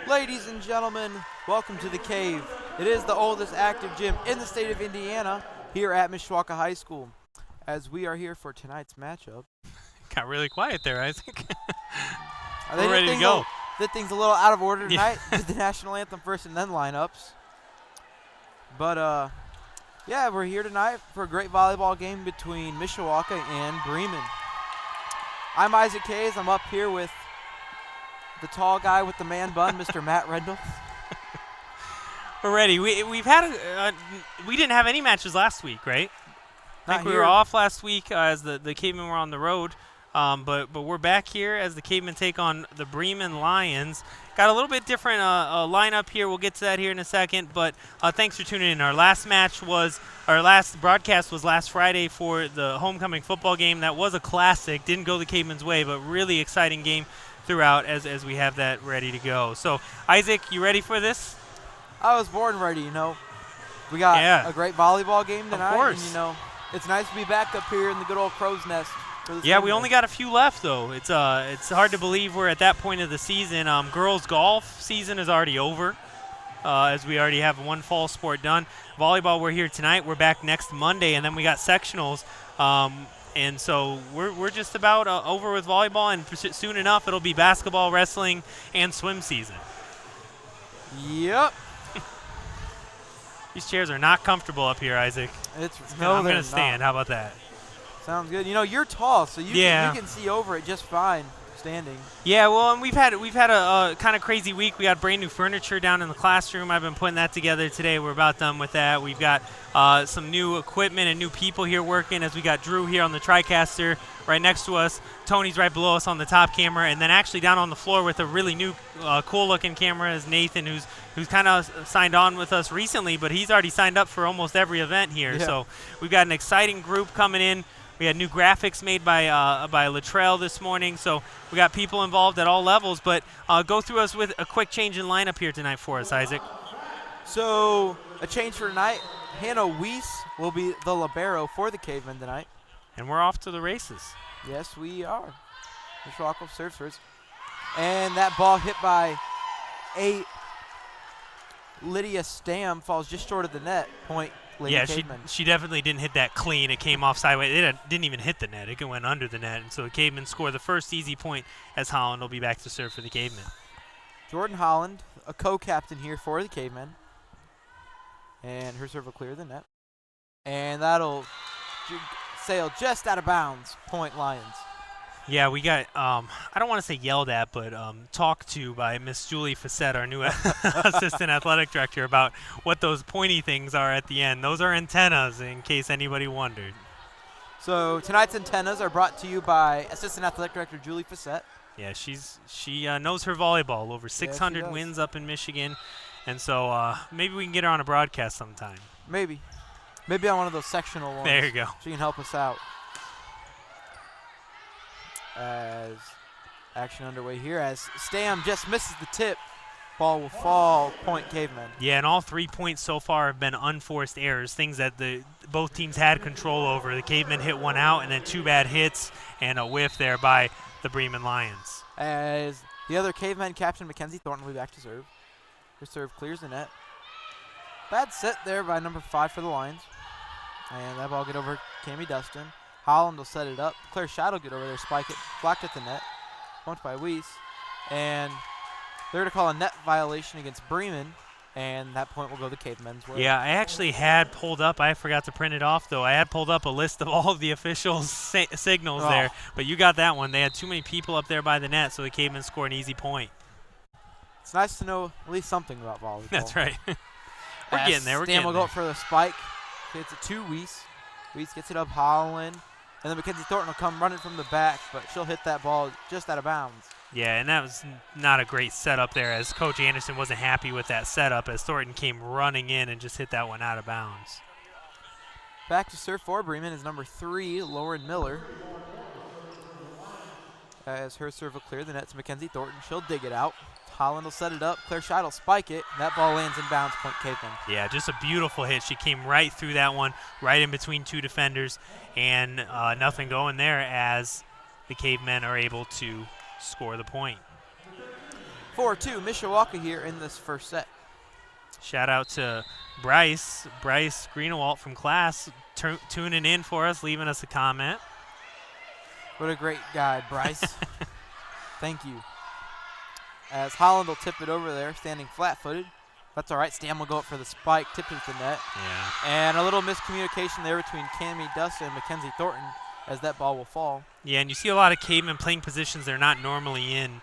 Ladies and gentlemen, welcome to the Cave. It is the oldest active gym in the state of Indiana here at Mishawaka High School. As we are here for tonight's matchup. Got really quiet there, Isaac. We're ready to go. Did things a little out of order tonight. Yeah. Did the national anthem first and then lineups. But, yeah, we're here tonight for a great volleyball game between Mishawaka and Bremen. I'm Isaac Hayes. I'm up here with the tall guy with the man bun, Mr. Matt Rendell. We're ready. We didn't have any matches last week, right? I think we were off last week as the Cavemen were on the road. But we're back here as the Cavemen take on the Bremen Lions. Got a little bit different lineup here. We'll get to that here in a second. But thanks for tuning in. Our last broadcast was last Friday for the homecoming football game. That was a classic. Didn't go the Cavemen's way, but really exciting game throughout as we have that ready to go. So, Isaac, you ready for this? I was born ready, you know. We got a great volleyball game tonight. Of course. And, you know, it's nice to be back up here in the good old Crow's Nest. Yeah, we only got a few left, though. It's hard to believe we're at that point of the season. Girls golf season is already over, as we already have one fall sport done. Volleyball, we're here tonight. We're back next Monday, and then we got sectionals. And so we're just about over with volleyball, and soon enough it'll be basketball, wrestling, and swim season. Yep. These chairs are not comfortable up here, Isaac. I'm going to stand. How about that? Sounds good. You know, you're tall, so you can see over it just fine standing. Yeah, well, and we've had a kind of crazy week. We got brand new furniture down in the classroom. I've been putting that together today. We're about done with that. We've got some new equipment and new people here working, as we got Drew here on the TriCaster right next to us. Tony's right below us on the top camera, and then actually down on the floor with a really new cool-looking camera is Nathan, who's kind of signed on with us recently, but he's already signed up for almost every event here. Yeah. So we've got an exciting group coming in. We had new graphics made by Latrell this morning, so we got people involved at all levels. But go through us with a quick change in lineup here tonight for us, Isaac. So a change for tonight. Hannah Weiss will be the libero for the Cavemen tonight. And we're off to the races. Yes, we are. Mishawaka serves first. And that ball hit by Lydia Stam falls just short of the net. Point. Yeah, she definitely didn't hit that clean. It came off sideways. It didn't even hit the net. It went under the net. And so the Cavemen score the first easy point as Holland will be back to serve for the Cavemen. Jordan Holland, a co-captain here for the Cavemen. And her serve will clear the net. And that'll sail just out of bounds. Point Lions. Yeah, we got, I don't want to say yelled at, but talked to by Miss Julie Fassett, our new assistant athletic director, about what those pointy things are at the end. Those are antennas, in case anybody wondered. So tonight's antennas are brought to you by assistant athletic director Julie Fassett. Yeah, she knows her volleyball. Over 600 wins up in Michigan, and so maybe we can get her on a broadcast sometime. Maybe on one of those sectional ones. There you go. She can help us out. As action underway here, as Stam just misses the tip, ball will fall, point Cavemen. Yeah, and all 3 points so far have been unforced errors, things that both teams had control over. The Cavemen hit one out, and then 2 bad hits and a whiff there by the Bremen Lions. As the other Cavemen captain, Mackenzie Thornton, will be back to serve. Her serve clears the net. Bad set there by number 5 for the Lions. And that ball get over Cammie Dustin. Holland will set it up. Claire Schott will get over there, spike it, blocked at the net. Bumped by Weiss. And they're going to call a net violation against Bremen, and that point will go the Cavemen's way. Yeah, I actually had pulled up, I forgot to print it off though, I had pulled up a list of all of the official signals there, but you got that one. They had too many people up there by the net, so the Cavemen score an easy point. It's nice to know at least something about volleyball. That's right. We're getting there. Stam will go up for the spike. Hits it to Weiss. Weiss gets it up Holland. And then Mackenzie Thornton will come running from the back, but she'll hit that ball just out of bounds. Yeah, and that was not a great setup there, as Coach Anderson wasn't happy with that setup, as Thornton came running in and just hit that one out of bounds. Back to serve for Bremen is number 3, Lauren Miller. As her serve will clear the net to Mackenzie Thornton. She'll dig it out. Holland will set it up. Claire Schott will spike it. And that ball lands in bounds, point Cavemen. Yeah, just a beautiful hit. She came right through that one, right in between 2 defenders, and nothing going there as the Cavemen are able to score the point. 4-2 Mishawaka here in this first set. Shout out to Bryce Greenewalt from class tuning in for us, leaving us a comment. What a great guy, Bryce. Thank you. As Holland will tip it over there, standing flat-footed. That's all right. Stam will go up for the spike, tip it to the net. Yeah. And a little miscommunication there between Cammie Dustin and Mackenzie Thornton as that ball will fall. Yeah, and you see a lot of cavemen playing positions they're not normally in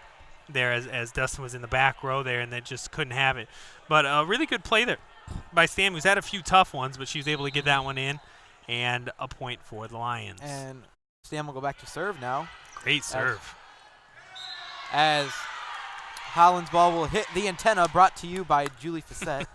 there as Dustin was in the back row there and they just couldn't have it. But a really good play there by Stam, who's had a few tough ones, but she was able to get that one in, and a point for the Lions. And Stam will go back to serve now. Great serve. As Holland's ball will hit the antenna, brought to you by Julie Facette.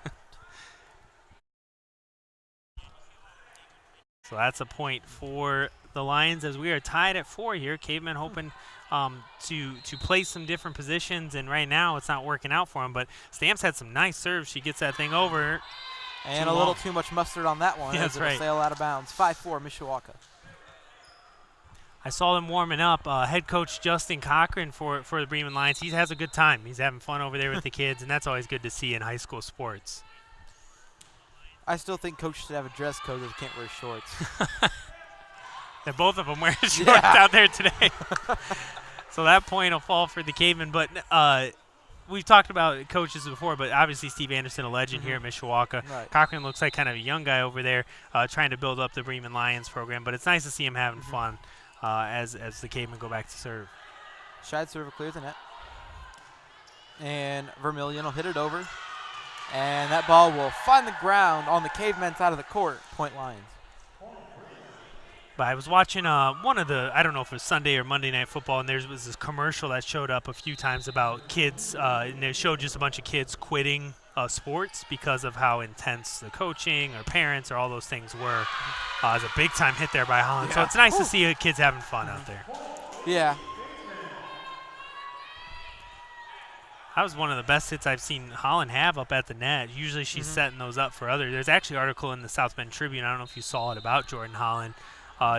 So that's a point for the Lions as we are tied at 4 here. Cavemen hoping to play some different positions, and right now it's not working out for them. But Stam's had some nice serves. She gets that thing over. And a little too much mustard on that one. Yeah, that's right. Sail out of bounds. 5-4 Mishawaka. I saw them warming up. Head coach Justin Cochran for the Bremen Lions. He has a good time. He's having fun over there with the kids, and that's always good to see in high school sports. I still think coach should have a dress code that can't wear shorts. They're both of them wearing shorts out there today. So that point will fall for the Cavemen. But we've talked about coaches before, but obviously Steve Anderson, a legend here at Mishawaka. Right. Cochran looks like kind of a young guy over there trying to build up the Bremen Lions program. But it's nice to see him having fun as the Cavemen go back to serve. Scheid serve clears the net. And Vermillion will hit it over. And that ball will find the ground on the Cavemen side of the court. Point Lions. But I was watching one of the, I don't know if it was Sunday or Monday Night Football, and there was this commercial that showed up a few times about kids, and it showed just a bunch of kids quitting sports because of how intense the coaching or parents or all those things were. It was a big-time hit there by Holland. Yeah. So it's nice to see kids having fun out there. Yeah. That was one of the best hits I've seen Holland have up at the net. Usually she's setting those up for others. There's actually an article in the South Bend Tribune, I don't know if you saw it, about Jordan Holland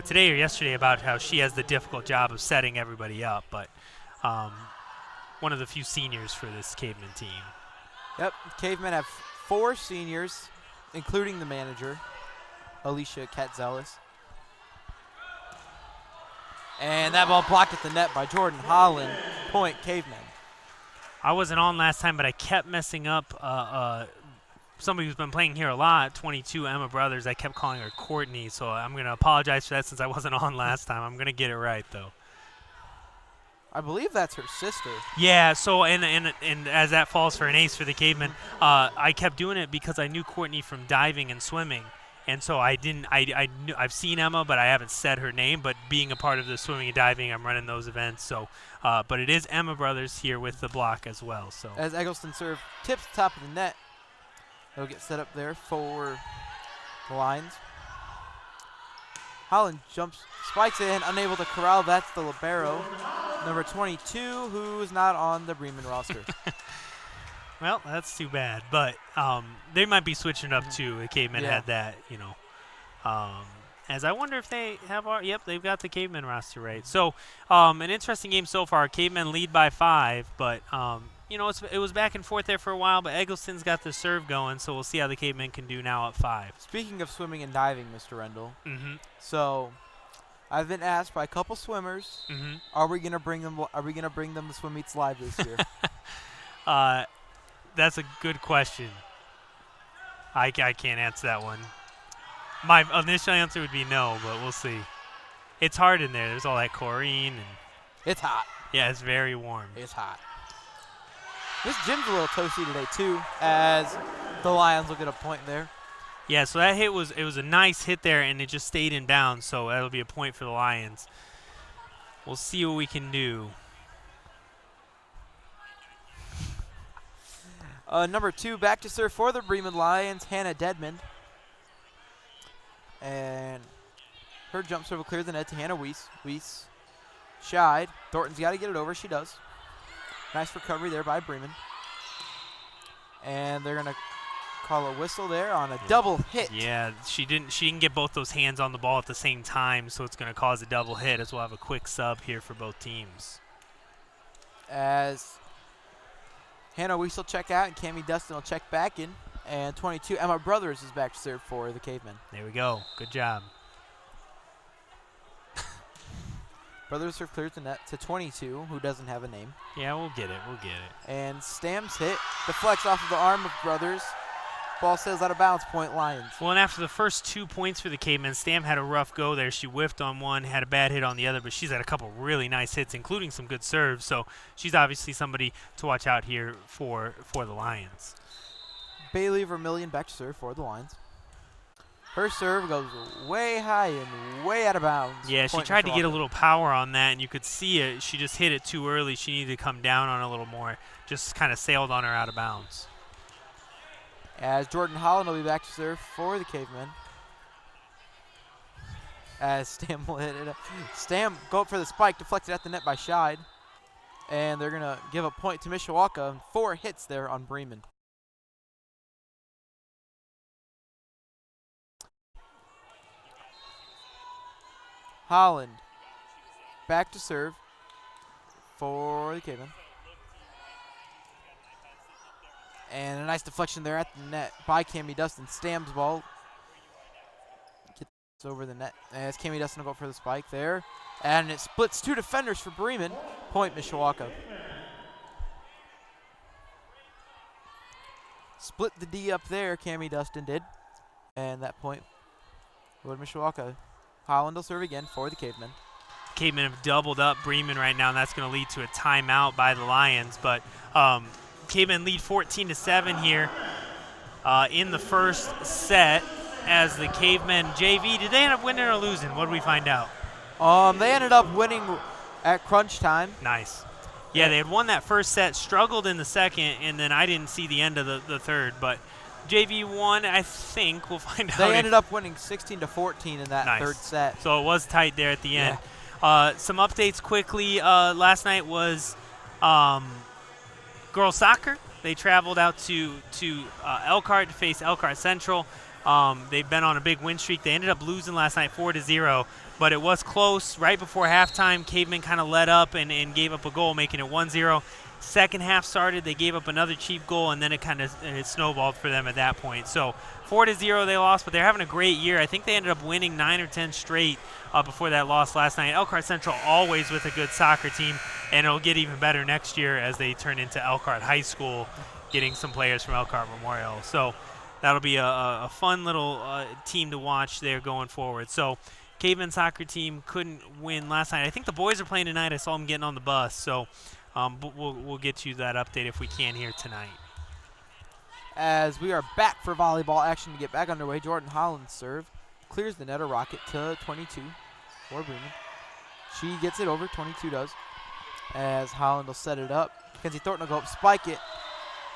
today or yesterday about how she has the difficult job of setting everybody up. But one of the few seniors for this Caveman team. Yep, Cavemen have 4 seniors, including the manager, Alicia Katzelis. And that ball blocked at the net by Jordan Holland. Point Cavemen. I wasn't on last time, but I kept messing up somebody who's been playing here a lot, 22, Emma Brothers. I kept calling her Courtney, so I'm going to apologize for that since I wasn't on last time. I'm going to get it right, though. I believe that's her sister. Yeah, so and as that falls for an ace for the Cavemen, I kept doing it because I knew Courtney from diving and swimming. And so I knew, I've seen Emma, but I haven't said her name. But being a part of the swimming and diving, I'm running those events. So, but it is Emma Brothers here with the block as well. So as Eggleston serve tips the top of the net, it'll get set up there for the Lions. Holland jumps, spikes in, unable to corral. That's the libero, number 22, who is not on the Bremen roster. Well, that's too bad, but they might be switching up too. The Cavemen had that, as I wonder if they have our. Yep, they've got the Cavemen roster right. So, an interesting game so far. Cavemen lead by 5, but it was back and forth there for a while. But Eggleston's got the serve going, so we'll see how the Cavemen can do now at 5. Speaking of swimming and diving, Mr. Rendell. So, I've been asked by a couple swimmers, are we gonna bring them? Are we gonna bring them to swim meets live this year? That's a good question. I can't answer that one. My initial answer would be no, but we'll see. It's hard in there. There's all that chlorine. And it's hot. Yeah, it's very warm. It's hot. This gym's a little toasty today, too, as the Lions will get a point there. Yeah, so that hit was a nice hit there, and it just stayed in bounds, so that'll be a point for the Lions. We'll see what we can do. Number 2, back to serve for the Bremen Lions, Hannah Dedmond. And her jump serve will clear the net to Hannah Weiss. Weiss shied. Thornton's got to get it over. She does. Nice recovery there by Bremen. And they're going to call a whistle there on a double hit. Yeah, she didn't get both those hands on the ball at the same time, so it's going to cause a double hit as we'll have a quick sub here for both teams. As Hannah Weiss will check out, and Cammie Dustin will check back in. And 22, Emma Brothers is back to serve for the Cavemen. There we go. Good job. Brothers serve clears the net to 22, who doesn't have a name. Yeah, we'll get it. We'll get it. And Stam's hit deflects off of the arm of Brothers. Ball sails out of bounds, point Lions. Well, and after the first 2 points for the Cavemen, Stam had a rough go there. She whiffed on one, had a bad hit on the other, but she's had a couple really nice hits, including some good serves. So she's obviously somebody to watch out here for the Lions. Bailey Vermillion back to serve for the Lions. Her serve goes way high and way out of bounds. Yeah, she tried to get a little power on that, and you could see it. She just hit it too early. She needed to come down on it a little more. Just kind of sailed on her out of bounds. As Jordan Holland will be back to serve for the Cavemen. As Stam will hit it. Stam go up for the spike, deflected at the net by Scheid. And they're going to give a point to Mishawaka. 4 hits there on Bremen. Holland back to serve for the Cavemen. And a nice deflection there at the net by Cammie Dustin. Stam's ball gets over the net as Cammie Dustin will go for the spike there. And it splits 2 defenders for Bremen. Point Mishawaka. Split the D up there, Cammie Dustin did. And that point would Mishawaka. Holland will serve again for the Cavemen. Cavemen have doubled up Bremen right now, and that's going to lead to a timeout by the Lions. But Cavemen lead 14-7 here in the first set as the Cavemen JV. Did they end up winning or losing? What did we find out? They ended up winning at crunch time. Nice. Yeah, they had won that first set, struggled in the second, and then I didn't see the end of the third. But JV won, I think. We'll find out. They ended up winning 16-14 in that third set. So it was tight there at the end. Some updates quickly. Last night was girls soccer. They traveled out to Elkhart to face Elkhart Central. They've been on a big win streak. They ended up losing last night 4-0, but it was close. Right before halftime, Cavemen kind of let up and gave up a goal, making it 1-0. Second half started, they gave up another cheap goal, and then it snowballed for them at that point. So 4-0 they lost, but they're having a great year. I think they ended up winning 9 or 10 straight before that loss last night. Elkhart Central always with a good soccer team, and it'll get even better next year as they turn into Elkhart High School, getting some players from Elkhart Memorial. So that'll be a fun little team to watch there going forward. So Cavemen soccer team couldn't win last night. I think the boys are playing tonight. I saw them getting on the bus. So but we'll get you that update if we can here tonight. As we are back for volleyball action to get back underway, Jordan Holland's serve clears the net, a rocket to 22 for Bremen. She gets it over, 22 does. As Holland will set it up. Mackenzie Thornton will go up, spike it,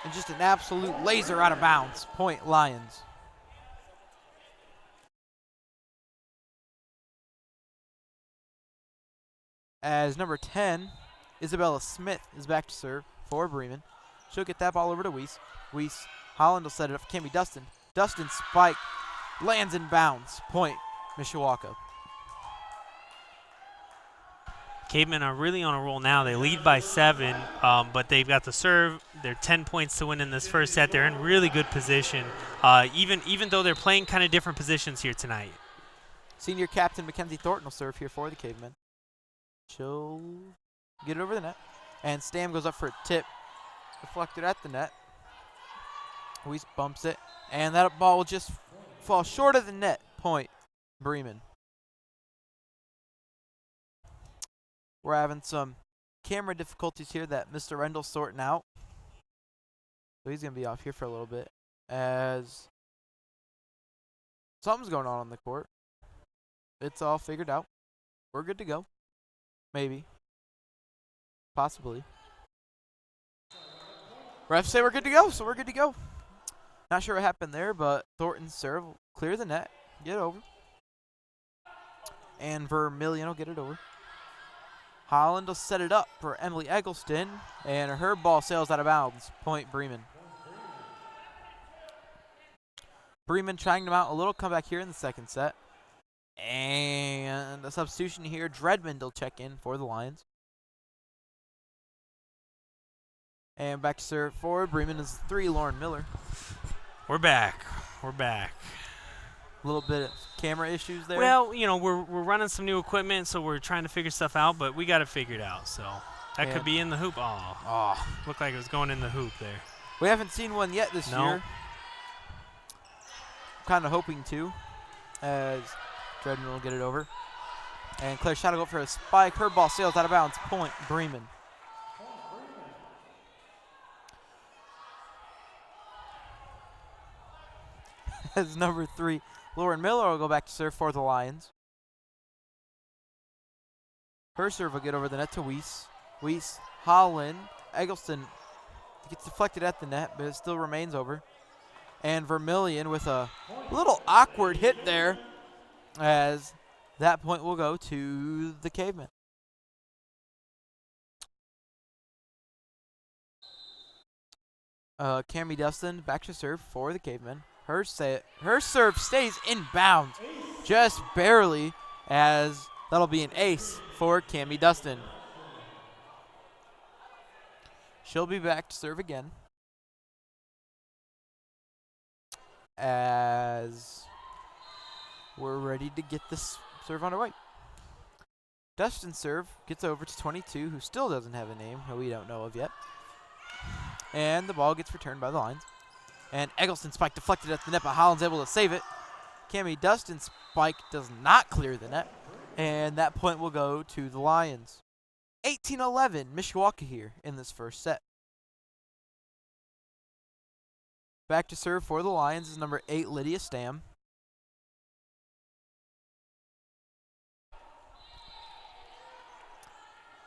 and just an absolute laser out of bounds. Point Lions. As number 10, Isabella Smith is back to serve for Bremen. She'll get that ball over to Weiss. Weiss, Holland will set it up for Cammie Dustin. Dustin spike, lands in bounds. Point Mishawaka. Cavemen are really on a roll now. They lead by 7, but they've got the serve. They're 10 points to win in this first set. They're in really good position, even though they're playing kind of different positions here tonight. Senior captain Mackenzie Thornton will serve here for the Cavemen. She'll get it over the net. And Stam goes up for a tip. Deflected at the net. Weiss bumps it. And that ball will just fall short of the net. Point Bremen. We're having some camera difficulties here that Mr. Rendell's sorting out. So he's going to be off here for a little bit. As something's going on the court. It's all figured out. We're good to go. Maybe. Possibly. Refs say we're good to go, so we're good to go. Not sure what happened there, but Thornton's serve will clear the net, get over. And Vermillion will get it over. Holland will set it up for Emily Eggleston, and her ball sails out of bounds. Point Bremen. Bremen trying to mount a little comeback here in the second set. And a substitution here. Dredmond will check in for the Lions. And back to serve for Bremen is 3, Lauren Miller. We're back. We're back. A little bit of camera issues there. Well, you know, we're running some new equipment, so we're trying to figure stuff out, but we got it figured out. So that could be in the hoop. Oh, looked like it was going in the hoop there. We haven't seen one yet this year. Kind of hoping to, as Dreadman will get it over. And Claire Shadow go for a spike. Her ball sails out of bounds. Point Bremen. As number 3, Lauren Miller will go back to serve for the Lions. Her serve will get over the net to Weiss. Weiss, Holland, Eggleston gets deflected at the net, but it still remains over. And Vermillion with a little awkward hit there, as that point will go to the Cavemen. Cami Dustin back to serve for the Cavemen. Her serve stays in bounds, just barely, as that'll be an ace for Cami Dustin. She'll be back to serve again, as we're ready to get this serve underway. Dustin's serve gets over to 22, who still doesn't have a name, who we don't know of yet. And the ball gets returned by the Lions. And Eggleston spike deflected at the net, but Holland's able to save it. Cami Dustin's spike does not clear the net, and that point will go to the Lions. 18-11, Mishawaka here in this first set. Back to serve for the Lions is number 8, Lydia Stam.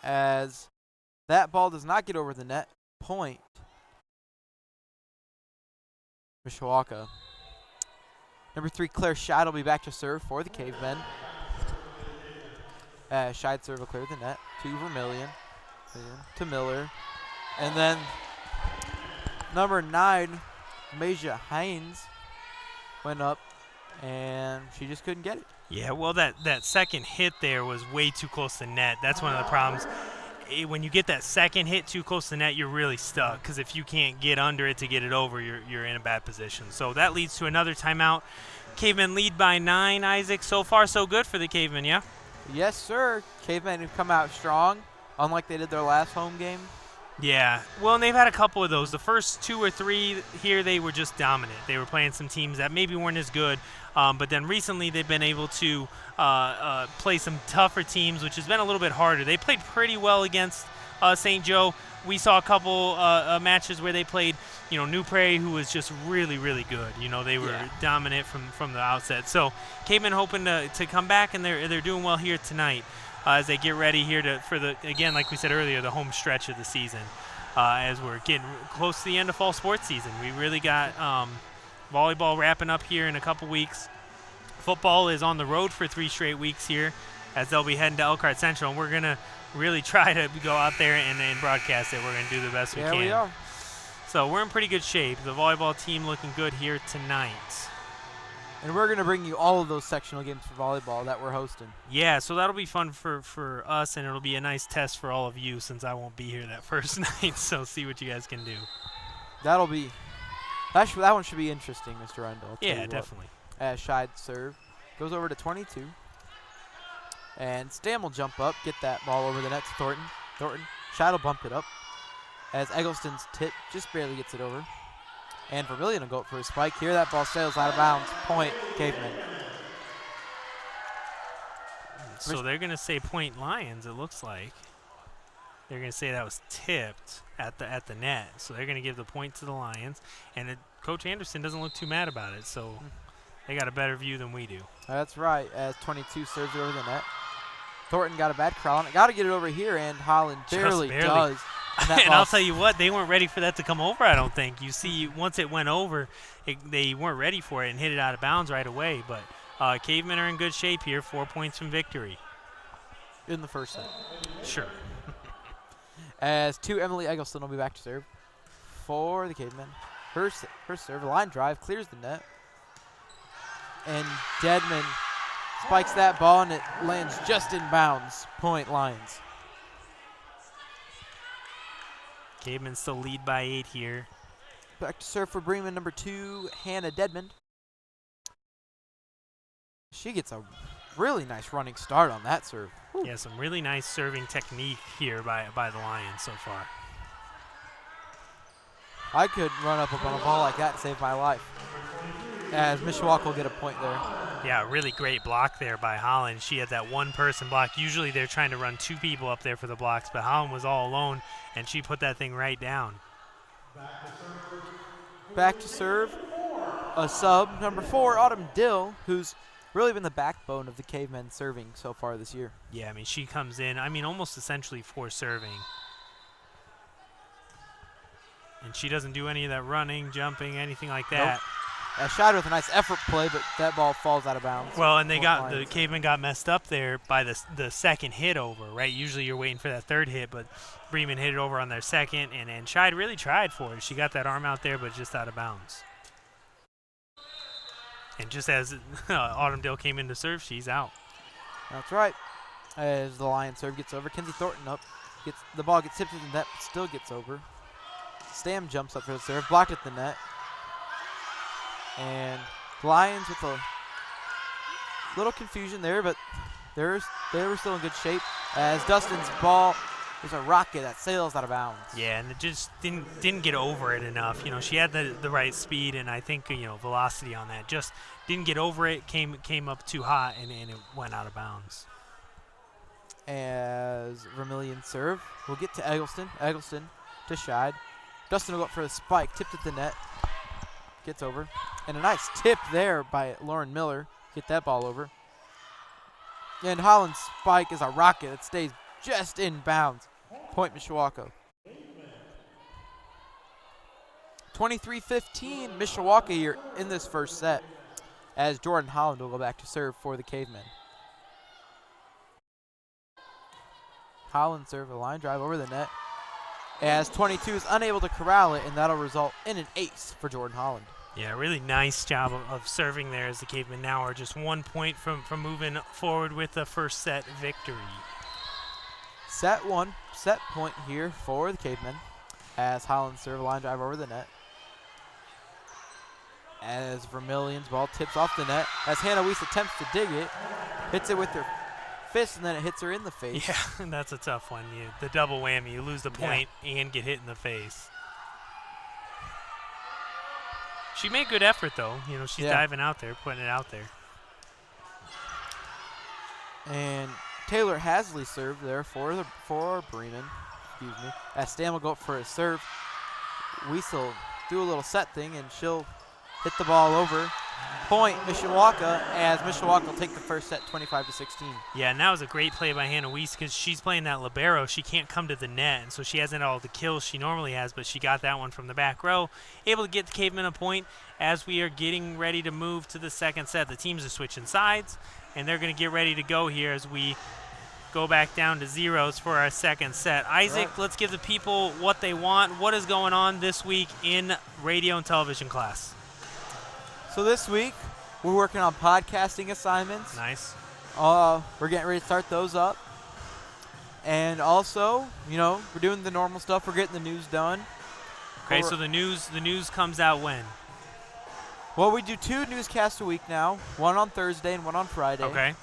As that ball does not get over the net, point Mishawaka. Number 3, Claire Scheid will be back to serve for the Cavemen. Scheid serve will clear the net to Vermillion, to Miller. And then number 9, Maja Hines, went up, and she just couldn't get it. Yeah, well, that second hit there was way too close to net. That's one of the problems. When you get that second hit too close to net, you're really stuck, because if you can't get under it to get it over, you're in a bad position. So that leads to another timeout. Cavemen lead by 9, Isaac. So far, so good for the Cavemen, yeah? Yes, sir. Cavemen have come out strong, unlike they did their last home game. Yeah, well, and they've had a couple of those. The first 2 or 3 here, they were just dominant. They were playing some teams that maybe weren't as good, but then recently they've been able to play some tougher teams, which has been a little bit harder. They played pretty well against St. Joe. We saw a couple matches where they played, New Prairie, who was just really, really good. They were dominant from the outset. So Cavemen hoping to come back, and they're doing well here tonight. As they get ready here for the, again, like we said earlier, the home stretch of the season. As we're getting close to the end of fall sports season. We really got volleyball wrapping up here in a couple weeks. Football is on the road for 3 straight weeks here, as they'll be heading to Elkhart Central. And we're going to really try to go out there and broadcast it. We're going to do the best we can. Yeah, we are. So we're in pretty good shape. The volleyball team looking good here tonight. And we're going to bring you all of those sectional games for volleyball that we're hosting. Yeah, so that'll be fun for us, and it'll be a nice test for all of you, since I won't be here that first night. So see what you guys can do. That one should be interesting, Mr. Rundle. Yeah, definitely. As Scheid serve goes over to 22. And Stam will jump up, get that ball over the net to Thornton. Scheid will bump it up, as Eggleston's tip just barely gets it over. And Vermillion will go up for a spike here. That ball sails out of bounds. Point Cavemen. So they're going to say point Lions, it looks like. They're going to say that was tipped at the net. So they're going to give the point to the Lions. And Coach Anderson doesn't look too mad about it. So they got a better view than we do. That's right, as 22 serves it over the net. Thornton got a bad crawl on it. Got to get it over here, and Holland barely does. And I'll tell you what, they weren't ready for that to come over, I don't think. You see, once it went over, they weren't ready for it and hit it out of bounds right away. But Cavemen are in good shape here, 4 points from victory. In the first set. Sure. As 2, Emily Eggleston will be back to serve for the Cavemen. Her serve, line drive, clears the net. And Deadman spikes that ball, and it lands just in bounds. Point Lions. Cavemen still lead by 8 here. Back to serve for Bremen, number 2, Hannah Dedmond. She gets a really nice running start on that serve. Woo. Yeah, some really nice serving technique here by the Lions so far. I could run up on a ball like that and save my life. As Mishawaka will get a point there. Yeah, really great block there by Holland. She had that one-person block. Usually they're trying to run 2 people up there for the blocks, but Holland was all alone, and she put that thing right down. Back to serve, a sub, number 4, Autumn Dill, who's really been the backbone of the Cavemen serving so far this year. Yeah, I mean, she comes in, almost essentially for serving. And she doesn't do any of that running, jumping, anything like that. Nope. Shot with a nice effort play, but that ball falls out of bounds. Well, and the Cavemen got messed up there by the second hit over, right? Usually you're waiting for that third hit, but Bremen hit it over on their second, and really tried for it. She got that arm out there, but just out of bounds. And just as Autumn Dill came in to serve, she's out. That's right. As the Lions serve gets over, Kenzie Thornton up. The ball gets tipped to the net, but still gets over. Stam jumps up for the serve, blocked at the net. And Lions with a little confusion there, but they were still in good shape. As Dustin's ball is a rocket that sails out of bounds. Yeah, and it just didn't get over it enough. She had the right speed and I think velocity on that. Just didn't get over it. Came up too hot and it went out of bounds. As Vermillion serve, we'll get to Eggleston. Eggleston to Scheid. Dustin will go up for the spike, tipped at the net. Gets over. And a nice tip there by Lauren Miller. Get that ball over. And Holland's spike is a rocket that stays just in bounds. Point Mishawaka. 23-15 Mishawaka here in this first set. As Jordan Holland will go back to serve for the Cavemen. Holland serve a line drive over the net. As 22 is unable to corral it, and that'll result in an ace for Jordan Holland. Yeah, really nice job of serving there as the Cavemen now are just 1 point from moving forward with the first set victory. Set point here for the Cavemen as Holland serve a line drive over the net. As Vermillion's ball tips off the net, as Hannah Weiss attempts to dig it, hits it with her fist, and then it hits her in the face. Yeah, that's a tough one. The double whammy. You lose the point and get hit in the face. She made good effort, though. She's diving out there, putting it out there. And Taylor Hasley served there for Bremen. Excuse me. As Stam will go up for a serve. Weiss will do a little set thing, and she'll hit the ball over. Point Mishawaka, as Mishawaka will take the first set 25-16. Yeah, and that was a great play by Hannah Weiss because she's playing that libero. She can't come to the net, and so she hasn't all the kills she normally has, but she got that one from the back row. Able to get the Cavemen a point as we are getting ready to move to the second set. The teams are switching sides, and they're going to get ready to go here as we go back down to zeros for our second set. Isaac, Let's give the people what they want. What is going on this week in radio and television class? So this week, we're working on podcasting assignments. Nice. We're getting ready to start those up. And also, we're doing the normal stuff. We're getting the news done. Okay, so the news comes out when? Well, we do 2 newscasts a week now, one on Thursday and one on Friday. Okay.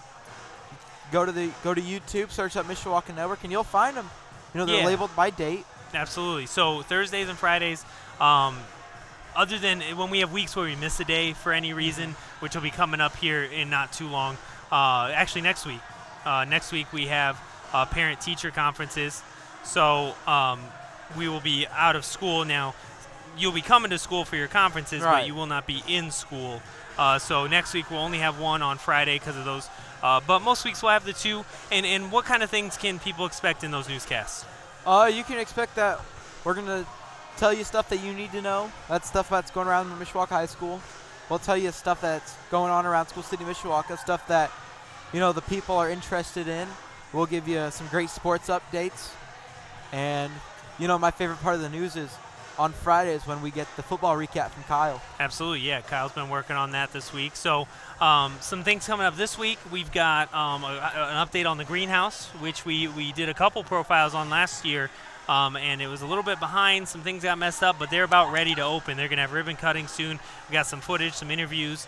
Go to YouTube, search up Mishawaka Network, and you'll find them. They're labeled by date. Absolutely. So Thursdays and Fridays, other than when we have weeks where we miss a day for any reason, which will be coming up here in not too long. Actually, next week. Next week we have parent-teacher conferences. So we will be out of school now. You'll be coming to school for your conferences, right, but you will not be in school. So next week we'll only have one on Friday because of those. But most weeks we'll have the 2. And what kind of things can people expect in those newscasts? You can expect that we're going to tell you stuff that you need to know. That's stuff that's going around Mishawaka High School. We'll tell you stuff that's going on around School City Mishawaka, stuff that, the people are interested in. We'll give you some great sports updates. And, my favorite part of the news is on Fridays when we get the football recap from Kyle. Absolutely, yeah. Kyle's been working on that this week. So some things coming up this week. We've got an update on the greenhouse, which we did a couple profiles on last year. and it was a little bit behind. Some things got messed up, but they're about ready to open. They're going to have ribbon cutting soon. We got some footage, some interviews.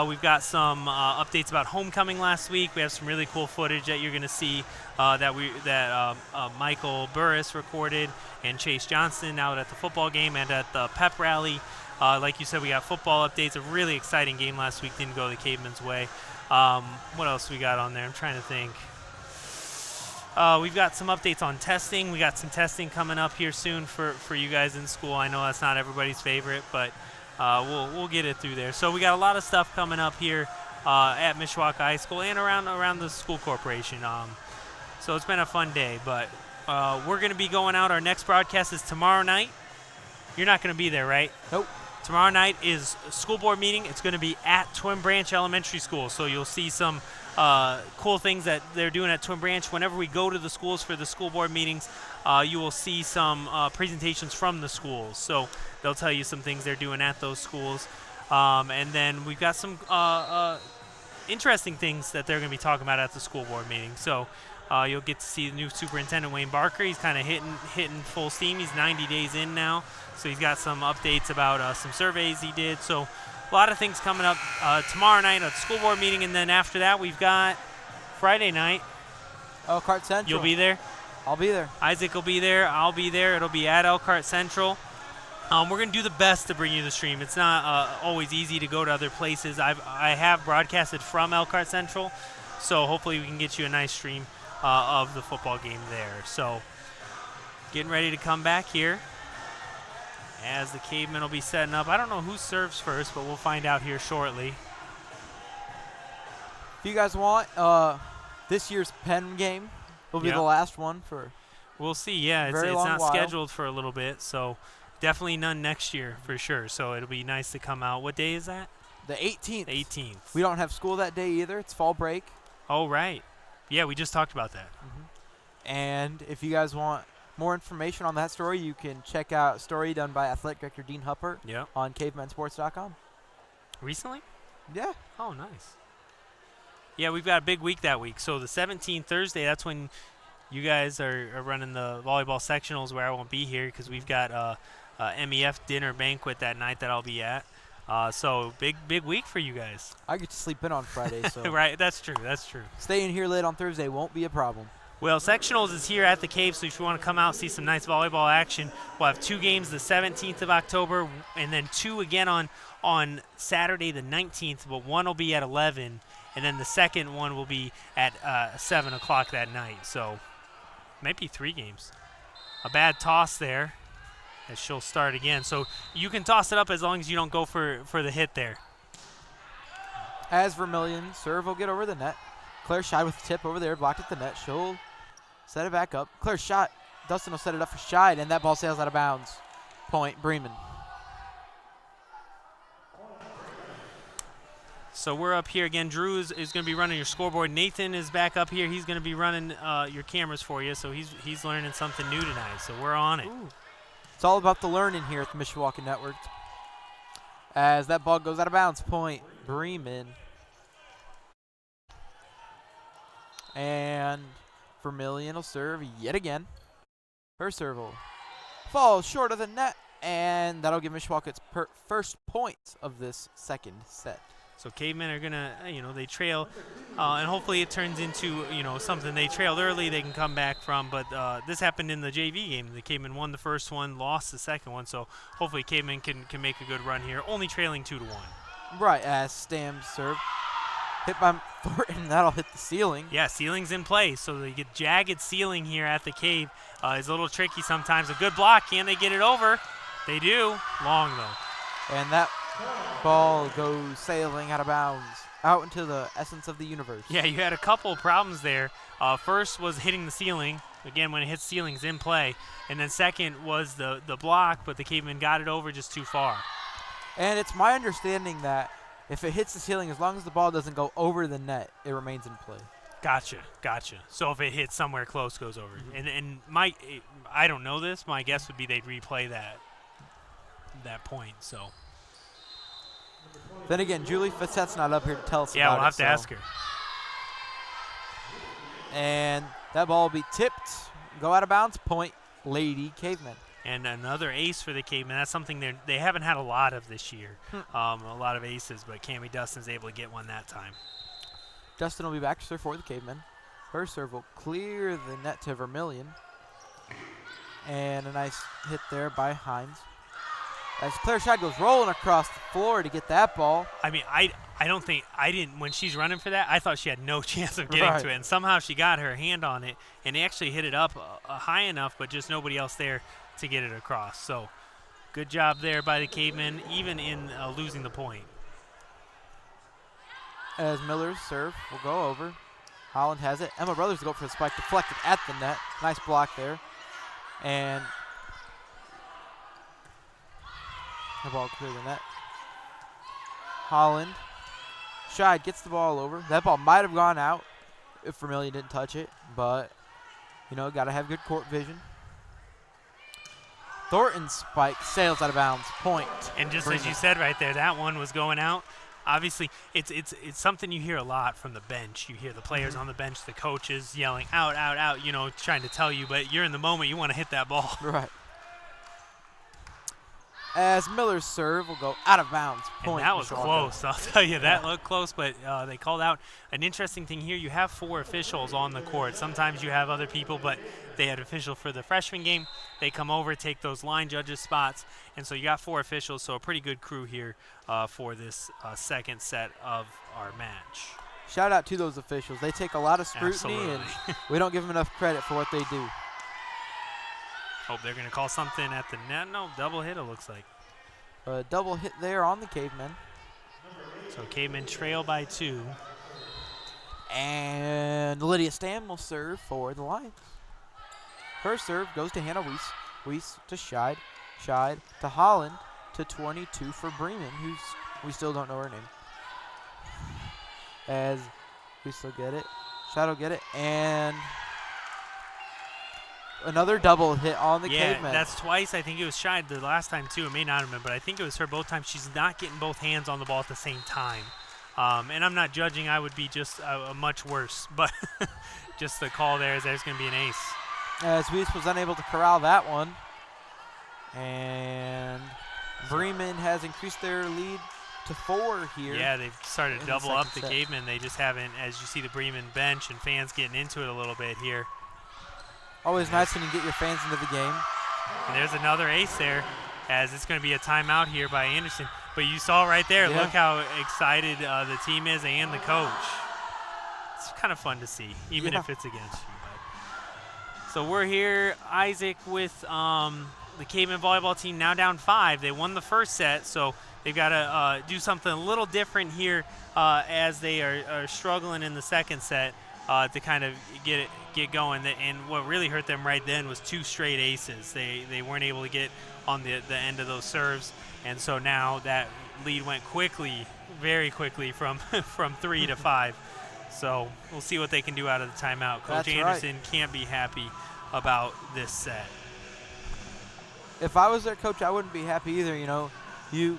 We've got some updates about homecoming last week. We have some really cool footage that you're going to see that Michael Burris recorded and Chase Johnston out at the football game and at the pep rally. Like you said, we got football updates. A really exciting game last week. Didn't go the Cavemen's way. What else we got on there? I'm trying to think. We've got some updates on testing. We got some testing coming up here soon for you guys in school. I know that's not everybody's favorite, but we'll get it through there. So we got a lot of stuff coming up here at Mishawaka High School and around the school corporation. So it's been a fun day, but we're going to be going out. Our next broadcast is tomorrow night. You're not going to be there, right? Nope. Tomorrow night is a school board meeting. It's going to be at Twin Branch Elementary School, so you'll see some cool things that they're doing at Twin Branch. Whenever we go to the schools for the school board meetings, you will see some presentations from the schools. So they'll tell you some things they're doing at those schools. And then we've got some interesting things that they're going to be talking about at the school board meeting. So you'll get to see the new superintendent, Wayne Barker. He's kind of hitting full steam. He's 90 days in now. So he's got some updates about some surveys he did. So a lot of things coming up tomorrow night at the school board meeting. And then after that, we've got Friday night. Elkhart Central. You'll be there? I'll be there. Isaac will be there. I'll be there. It'll be at Elkhart Central. We're going to do the best to bring you the stream. It's not always easy to go to other places. I have broadcasted from Elkhart Central. So hopefully we can get you a nice stream of the football game there. So getting ready to come back here as the Cavemen will be setting up. I don't know who serves first, but we'll find out here shortly. If you guys want, this year's Penn game will be the last one for. We'll see. Yeah, it's not scheduled for a little bit, so definitely none next year for sure. So it'll be nice to come out. What day is that? The 18th. 18th. We don't have school that day either. It's fall break. Oh, right. Yeah, we just talked about that. Mm-hmm. And if you guys want more information on that story, you can check out a story done by Athletic Director Dean Huppert on cavemensports.com. Recently? Yeah. Oh, nice. Yeah, we've got a big week that week. So the 17th, Thursday, that's when you guys are running the volleyball sectionals where I won't be here because we've got a MEF dinner banquet that night that I'll be at. So big week for you guys. I get to sleep in on Friday. So right, that's true. Staying here late on Thursday won't be a problem. Well, sectionals is here at the Cave, so if you want to come out and see some nice volleyball action, we'll have 2 games the 17th of October and then 2 again on Saturday the 19th, but one will be at 11, and then the second one will be at 7 o'clock that night. So maybe 3 games. A bad toss there as she'll start again. So you can toss it up as long as you don't go for the hit there. As Vermillion serve will get over the net. Claire Scheid with the tip over there, blocked at the net. She'll set it back up. Claire's shot. Dustin will set it up for Scheid, and that ball sails out of bounds. Point, Bremen. So we're up here again. Drew is going to be running your scoreboard. Nathan is back up here. He's going to be running your cameras for you, so he's learning something new tonight. So we're on it. Ooh. It's all about the learning here at the Mishawaka Network. As that ball goes out of bounds, point, Bremen. And Vermillion will serve yet again. Her serve will fall short of the net, and that'll give Mishawaka its first points of this second set. So Cavemen are going to, they trail, and hopefully it turns into, something they trailed early they can come back from. But this happened in the JV game. The Cavemen won the first one, lost the second one. So hopefully Cavemen can make a good run here, only trailing 2-1. Right, as Stam's serve. Hit by Thornton, that'll hit the ceiling. Yeah, ceiling's in place, so they get jagged ceiling here at the Cave. It's a little tricky sometimes. A good block, can they get it over? They do. Long, though. And that ball goes sailing out of bounds, out into the essence of the universe. Yeah, you had a couple problems there. First was hitting the ceiling. Again, when it hits ceiling's in play. And then second was the block, but the Cavemen got it over just too far. And it's my understanding that if it hits the ceiling, as long as the ball doesn't go over the net, it remains in play. Gotcha. So if it hits somewhere close, goes over. And I don't know this. My guess would be they'd replay that point. So. Then again, Julie Fissett's not up here to tell us about it. Yeah, we'll have to ask her. And that ball will be tipped, go out of bounds, point, Lady Cavemen. And another ace for the Cavemen. That's something they haven't had a lot of this year. A lot of aces, but Cammie Dustin's able to get one that time. Dustin will be back to serve for the Cavemen. Her serve will clear the net to Vermillion. And a nice hit there by Hines. As Claire Scheid goes rolling across the floor to get that ball. I mean, I didn't, when she's running for that, I thought she had no chance of getting to it. And somehow she got her hand on it and actually hit it up high enough, but just nobody else there to get it across. So good job there by the Cavemen, even in losing the point. As Miller's serve will go over. Holland has it. Emma Brothers will go for the spike, deflected at the net. Nice block there. And the ball clear the net. Holland. Scheid gets the ball over. That ball might have gone out if Vermillion didn't touch it, but, you know, got to have good court vision. Thornton's spike sails out of bounds. Point. And just as you said right there, that one was going out. Obviously, it's something you hear a lot from the bench. You hear the players on the bench, the coaches yelling out, out, out, you know, trying to tell you, but you're in the moment, you want to hit that ball. Right. As Miller's serve will go out of bounds. Point. And that was close. I'll tell you, that looked close, but they called out. An interesting thing here, you have 4 officials on the court. Sometimes you have other people, but they had official for the freshman game. They come over, take those line judges spots, and so you got 4 officials, so a pretty good crew here for this second set of our match. Shout out to those officials. They take a lot of scrutiny, Absolutely. and we don't give them enough credit for what they do. Hope they're going to call something at the net. No, double hit it looks like. A double hit there on the Cavemen. So Cavemen trail by 2. And Lydia Stam will serve for the Lions. Her serve goes to Hannah Weiss. Weiss to Scheid. Scheid to Holland to 22 for Bremen, who's we still don't know her name. As we still get it. Scheid will get it. And another double hit on the Cavemen. Yeah, that's twice. I think it was Scheid the last time, too. It may not have been, but I think it was her both times. She's not getting both hands on the ball at the same time. And I'm not judging. I would be just much worse. But just the call there is there's going to be an ace. As Weiss was unable to corral that one. And Bremen has increased their lead to 4 here. Yeah, they've started to double up the Cavemen. They just haven't, as you see the Bremen bench and fans getting into it a little bit here. Always nice when you get your fans into the game. And there's another ace there, as it's going to be a timeout here by Anderson. But you saw right there, look how excited the team is and the coach. It's kind of fun to see, even if it's against you. But. So we're here, Isaac, with the Cavemen volleyball team now down 5. They won the first set, so they've got to do something a little different here as they are struggling in the second set to kind of get going. And what really hurt them right then was 2 straight aces. They weren't able to get on the end of those serves, and so now that lead went quickly, very quickly from 3 to 5. So we'll see what they can do out of the timeout. Coach Anderson can't be happy about this set. If I was their coach, I wouldn't be happy either. You know, you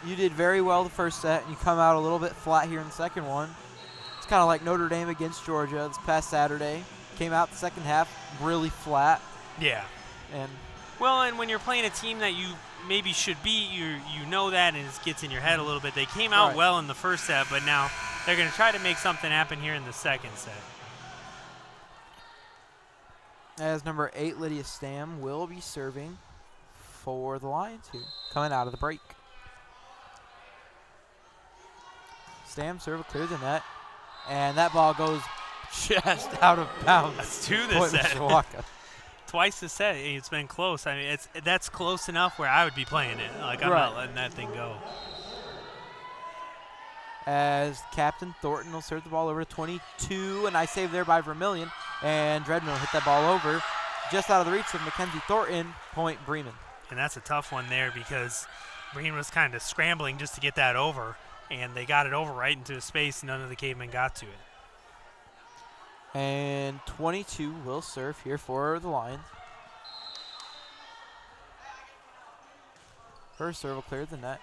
did very well the first set, and you come out a little bit flat here in the second one. It's kind of like Notre Dame against Georgia this past Saturday. Came out the second half really flat. Yeah. And when you're playing a team that you maybe should beat, you know that, and it gets in your head a little bit. They came out well in the first set, but now they're going to try to make something happen here in the second set. As number 8, Lydia Stam, will be serving for the Lions here, coming out of the break. Stam serve clears the net, and that ball goes just out of bounds. That's 2 this set. Mishawaka. Twice this set. It's been close. I mean, that's close enough where I would be playing it. Like, I'm not letting that thing go. As Captain Thornton will serve the ball over to 22. A nice save there by Vermillion. And Dredden will hit that ball over just out of the reach of Mackenzie Thornton. Point Bremen. And that's a tough one there because Bremen was kind of scrambling just to get that over. And they got it over right into a space. None of the Cavemen got to it. And 22 will serve here for the Lions. Her serve will clear the net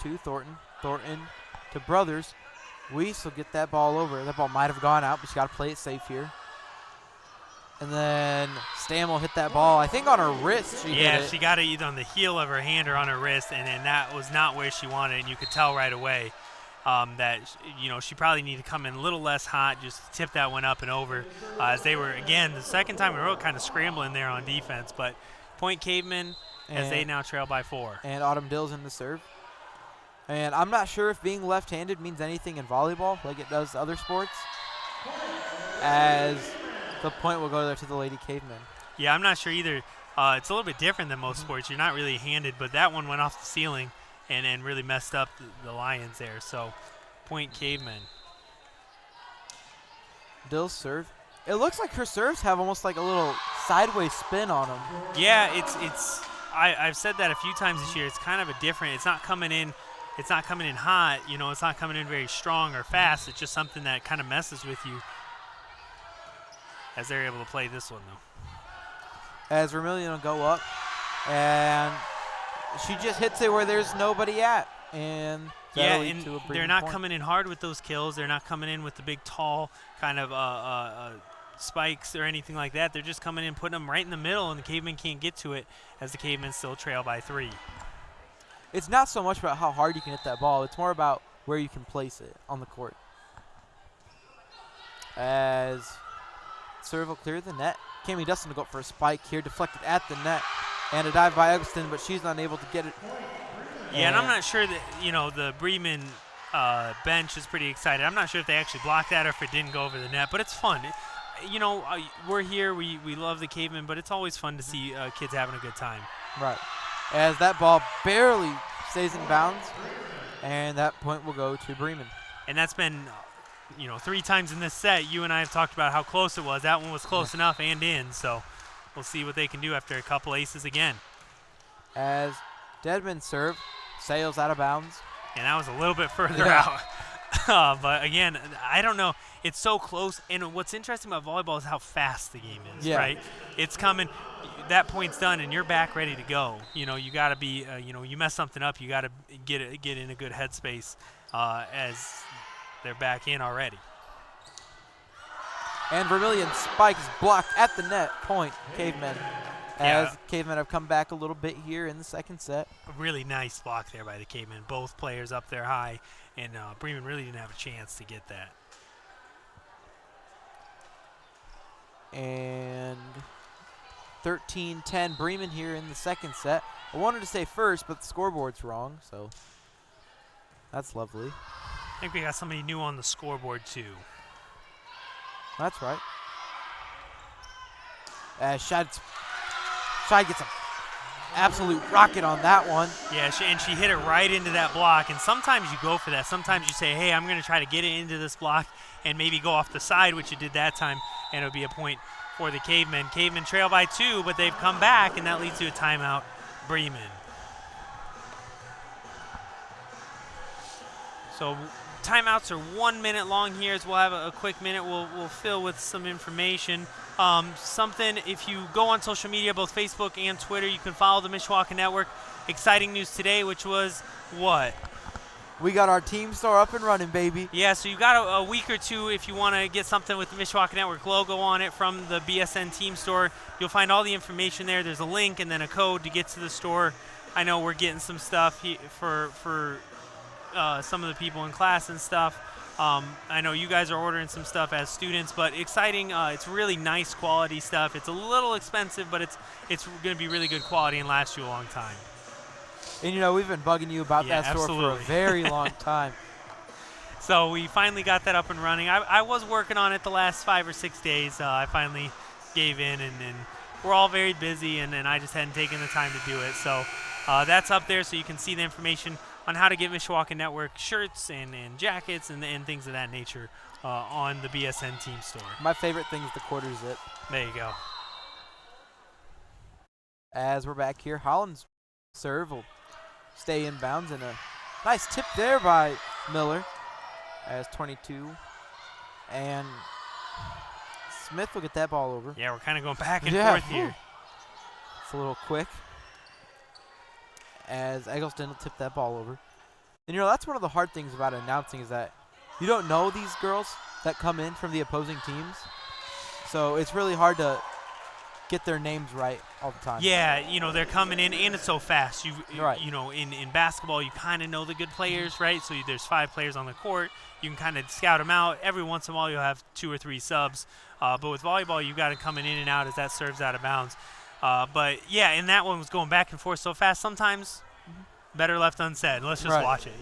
to Thornton. Thornton to Brothers. Weiss will get that ball over. That ball might have gone out, but she's got to play it safe here. And then Stammel hit that ball, I think on her wrist. She got it either on the heel of her hand or on her wrist, and then that was not where she wanted it, and you could tell right away that, she probably needed to come in a little less hot, just tip that one up and over, as they were, again, the second time in a row kind of scrambling there on defense. But point Caveman as they now trail by 4. And Autumn Dill's in the serve. And I'm not sure if being left-handed means anything in volleyball like it does other sports, as the point will go there to the Lady Cavemen. Yeah, I'm not sure either. It's a little bit different than most sports. You're not really handed, but that one went off the ceiling and really messed up the Lions there. So, point Cavemen. Dill's serve. It looks like her serves have almost like a little sideways spin on them. Yeah, I've said that a few times this year. It's kind of a different. It's not coming in hot. It's not coming in very strong or fast. It's just something that kind of messes with you. As they're able to play this one, though. As Vermillion will go up, and she just hits it where there's nobody at. And they're not coming in hard with those kills. They're not coming in with the big, tall kind of spikes or anything like that. They're just coming in, putting them right in the middle, and the Cavemen can't get to it as the Cavemen still trail by 3. It's not so much about how hard you can hit that ball. It's more about where you can place it on the court. As serve will clear the net. Cami Dustin to go for a spike here, deflected at the net. And a dive by Eggleston, but she's not able to get it. Yeah, and I'm not sure that, the Bremen bench is pretty excited. I'm not sure if they actually blocked that or if it didn't go over the net, but it's fun. We're here, we love the Cavemen, but it's always fun to see kids having a good time. Right. As that ball barely stays in bounds, and that point will go to Bremen. And that's been 3 times in this set, you and I have talked about how close it was. That one was close enough and in, so we'll see what they can do after a couple aces again. As Deadman serve sails out of bounds. And that was a little bit further out. But again, I don't know. It's so close, and what's interesting about volleyball is how fast the game is, right? It's coming. That point's done, and you're back ready to go. You got to be, you mess something up, you got to get in a good headspace as they're back in already. And Vermillion spike is blocked at the net. Point, Cavemen. As Cavemen have come back a little bit here in the second set. A really nice block there by the Cavemen. Both players up there high, and Bremen really didn't have a chance to get that. And 13-10 Bremen here in the second set. I wanted to say first, but the scoreboard's wrong, so that's lovely. I think we got somebody new on the scoreboard, too. That's right. Shad gets an absolute rocket on that one. Yeah, and she hit it right into that block. And sometimes you go for that. Sometimes you say, hey, I'm going to try to get it into this block and maybe go off the side, which you did that time, and it'll be a point for the Cavemen. Cavemen trail by 2, but they've come back, and that leads to a timeout, Bremen. So timeouts are 1 minute long here, as we'll have a quick minute. We'll fill with some information. Something, if you go on social media, both Facebook and Twitter, you can follow the Mishawaka Network. Exciting news today, which was what? We got our team store up and running, baby. Yeah, so you got a week or two if you want to get something with the Mishawaka Network logo on it from the BSN team store. You'll find all the information there. There's a link and then a code to get to the store. I know we're getting some stuff for some of the people in class and stuff. I know you guys are ordering some stuff as students, but exciting. It's really nice quality stuff. It's a little expensive, but it's going to be really good quality and last you a long time. And, we've been bugging you about that store for a very long time. So we finally got that up and running. I was working on it the last 5 or 6 days. I finally gave in, and we're all very busy, and I just hadn't taken the time to do it. So that's up there so you can see the information on how to get Mishawaka Network shirts and jackets and things of that nature on the BSN team store. My favorite thing is the quarter zip. There you go. As we're back here, Holland's serve will stay in bounds, and a nice tip there by Miller as 22. And Smith will get that ball over. Yeah, we're kind of going back and forth here. It's a little quick. As Eggleston will tip that ball over. And, that's one of the hard things about announcing is that you don't know these girls that come in from the opposing teams. So it's really hard to get their names right all the time. Yeah, they're coming in, and it's so fast. Right. In basketball, you kind of know the good players, right? So there's 5 players on the court. You can kind of scout them out. Every once in a while, you'll have 2 or 3 subs. But with volleyball, you've got to come in and out as that serves out of bounds. But, yeah, and that one was going back and forth so fast. Sometimes better left unsaid. Let's just watch it.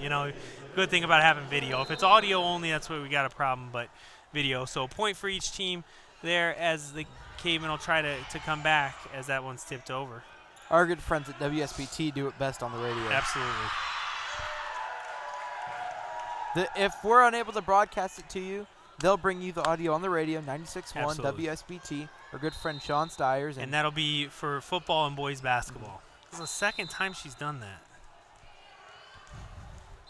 Good thing about having video. If it's audio only, that's where we got a problem, but video. So point for each team there as the Cavemen will try to come back as that one's tipped over. Our good friends at WSBT do it best on the radio. Absolutely. If we're unable to broadcast it to you, they'll bring you the audio on the radio, 96.1 WSBT. Our good friend Sean Stiers. And that'll be for football and boys basketball. This is the second time she's done that.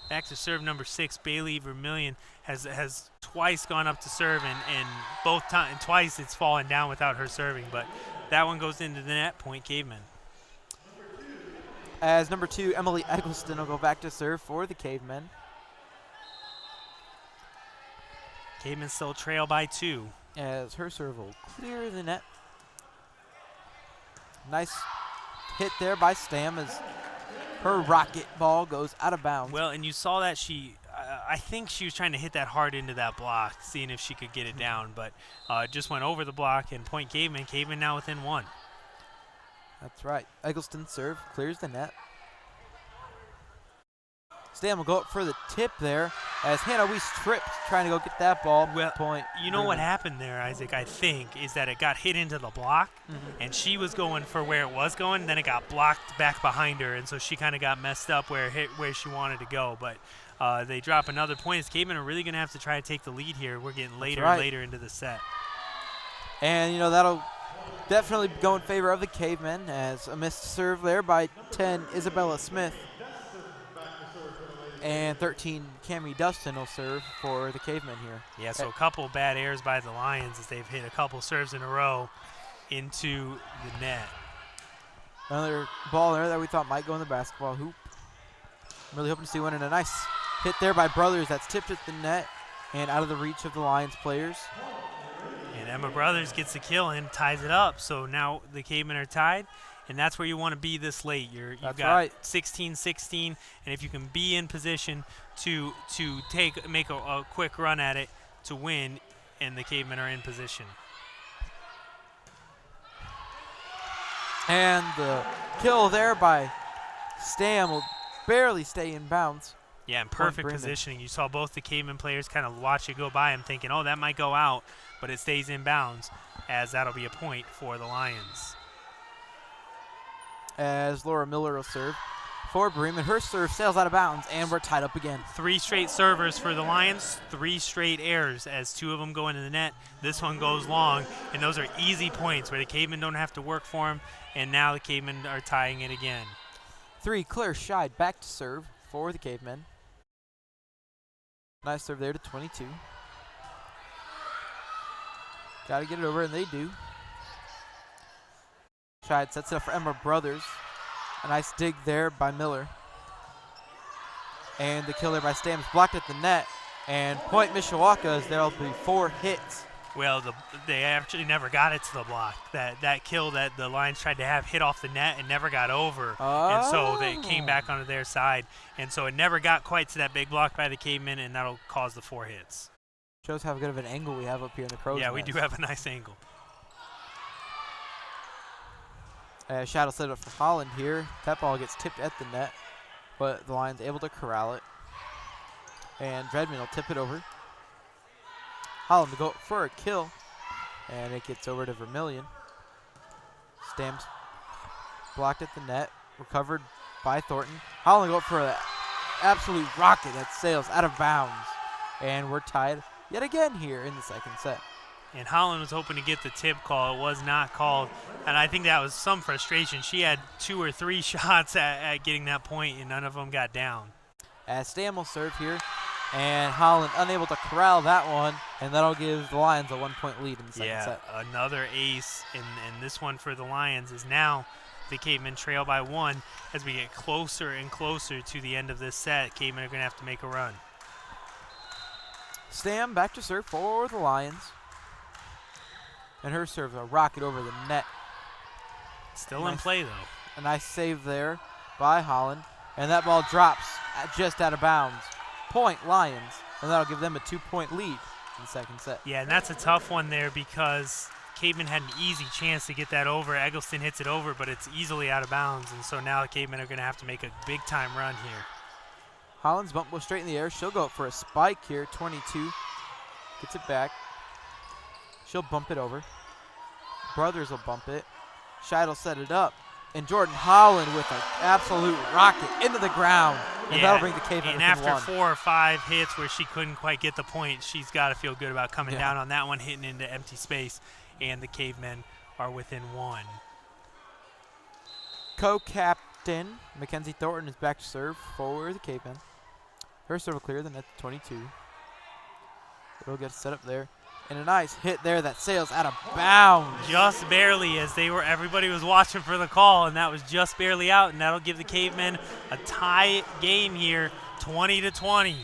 Back to serve number 6, Bailey Vermillion has twice gone up to serve, and twice it's fallen down without her serving. But that one goes into the net, point Cavemen. As number 2, Emily Eggleston will go back to serve for the Cavemen. Cavemen still trail by 2. As her serve will clear the net. Nice hit there by Stam as her rocket ball goes out of bounds. Well, and you saw that I think she was trying to hit that hard into that block, seeing if she could get it down, but just went over the block and point Cavemen. Cavemen now within 1. That's right. Eggleston serve clears the net. Stam will go up for the tip there as Hannah Weiss tripped trying to go get that ball. Well, point. You know what happened there, Isaac, I think, is that it got hit into the block, and she was going for where it was going, then it got blocked back behind her, and so she kind of got messed up where she wanted to go. But they drop another point. Cavemen are really going to have to try to take the lead here. We're getting later and later into the set. And, that'll definitely go in favor of the Cavemen as a missed serve there by 10, Isabella Smith. And 13, Cammie Dustin will serve for the Cavemen here. Yeah, so a couple bad errors by the Lions as they've hit a couple serves in a row into the net. Another ball there that we thought might go in the basketball hoop. I'm really hoping to see one, and a nice hit there by Brothers that's tipped at the net and out of the reach of the Lions players. And Emma Brothers gets the kill and ties it up. So now the Cavemen are tied. And that's where you want to be this late. You've got 16-16, and if you can be in position to make a quick run at it to win, and the Cavemen are in position. And the kill there by Stam will barely stay in bounds. Yeah, and perfect positioning. You saw both the Cavemen players kind of watch it go by and thinking, oh, that might go out, but it stays in bounds, as that'll be a point for the Lions. As Laura Miller will serve for Bremen. Her serve sails out of bounds, and we're tied up again. 3 straight servers for the Lions, 3 straight errors as 2 of them go into the net. This one goes long, and those are easy points where the Cavemen don't have to work for them, and now the Cavemen are tying it again. 3, Claire Scheid back to serve for the Cavemen. Nice serve there to 22. Got to get it over, and they do. Scheid sets it up for Emma Brothers. A nice dig there by Miller. And the kill there by Stam's blocked at the net. And point Mishawaka as there'll be 4 hits. Well, they actually never got it to the block. That kill that the Lions tried to have hit off the net and never got over. And so they came back onto their side. And so it never got quite to that big block by the Cavemen, and that'll cause the 4 hits. Shows how good of an angle we have up here in the crow's Yeah, nest. we do have a nice angle. Shadow set it up for Holland here. That ball gets tipped at the net, but the Lions able to corral it. And Dredman will tip it over. Holland to go for a kill, and it gets over to Vermillion. Stamps blocked at the net, recovered by Thornton. Holland go for an absolute rocket that sails out of bounds. And we're tied yet again here in the second set. And Holland was hoping to get the tip call. It was not called. And I think that was some frustration. She had 2 or 3 shots at getting that point, and none of them got down. As Stam will serve here, and Holland unable to corral that one, and that'll give the Lions a 1-point lead in the second set. Yeah, another ace, and this one for the Lions is now the Cavemen trail by 1 as we get closer and closer to the end of this set. Cavemen are going to have to make a run. Stam back to serve for the Lions. And her serve a rocket over the net. Still in play, though. A nice save there by Holland. And that ball drops just out of bounds. Point Lions. And that'll give them a 2-point lead in the second set. Yeah, and that's a tough one there because Cavemen had an easy chance to get that over. Eggleston hits it over, but it's easily out of bounds. And so now the Cavemen are going to have to make a big-time run here. Holland's bump goes straight in the air. She'll go for a spike here. 22. Gets it back. She'll bump it over. Brothers will bump it. Scheidel set it up. And Jordan Holland with an absolute rocket into the ground. And that'll bring the Cavemen and within after 4 or 5 hits where she couldn't quite get the point, she's got to feel good about coming down on that one, hitting into empty space. And the Cavemen are within 1. Co-captain Mackenzie Thornton is back to serve for the Cavemen. Her serve will clear the net to 22. It'll get set up there. And a nice hit there that sails out of bounds. Just barely, as everybody was watching for the call, and that was just barely out, and that'll give the Cavemen a tie game here, 20-20.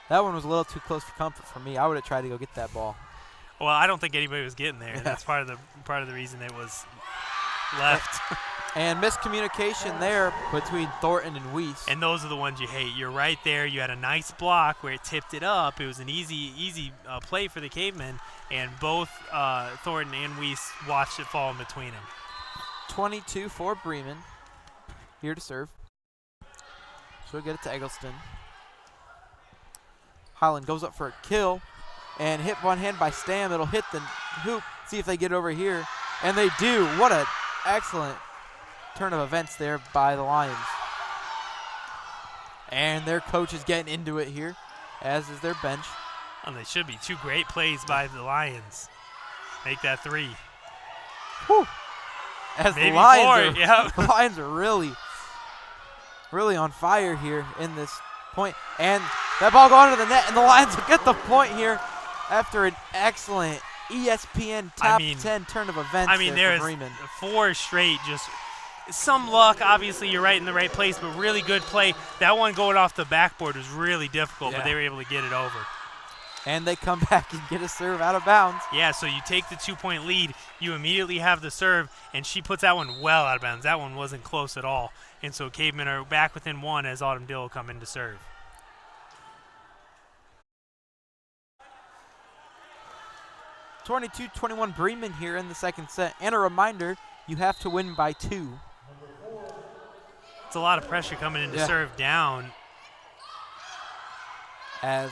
That one was a little too close for comfort for me. I would have tried to go get that ball. Well, I don't think anybody was getting there. Yeah. That's part of the reason it was left. And miscommunication there between Thornton and Weiss. And those are the ones you hate. You're right there. You had a nice block where it tipped it up. It was an easy play for the Cavemen, and both Thornton and Weiss watched it fall in between them. 22 for Bremen. Here to serve. She'll get it to Eggleston. Holland goes up for a kill, and hit one hand by Stam. It'll hit the hoop. See if they get over here. And they do. What an excellent turn of events there by the Lions. And their coach is getting into it here, as is their bench. Oh, they should be 2 great plays by the Lions. Make that 3. Whew. As maybe the Lions 4, are, yep. the Lions are really on fire here in this point. And that ball going to the net, and the Lions will get the point here after an excellent ESPN top 10 turn of events. There's Bremen. 4 straight, just some luck. Obviously, you're right in the right place, but really good play. That one going off the backboard was really difficult, but they were able to get it over. And they come back and get a serve out of bounds. Yeah, so you take the 2-point lead, you immediately have the serve, and she puts that one well out of bounds. That one wasn't close at all. And so Cavemen are back within 1 as Autumn Dill will come in to serve. 22-21 Bremen here in the second set. And a reminder, you have to win by 2. It's a lot of pressure coming in to serve down. As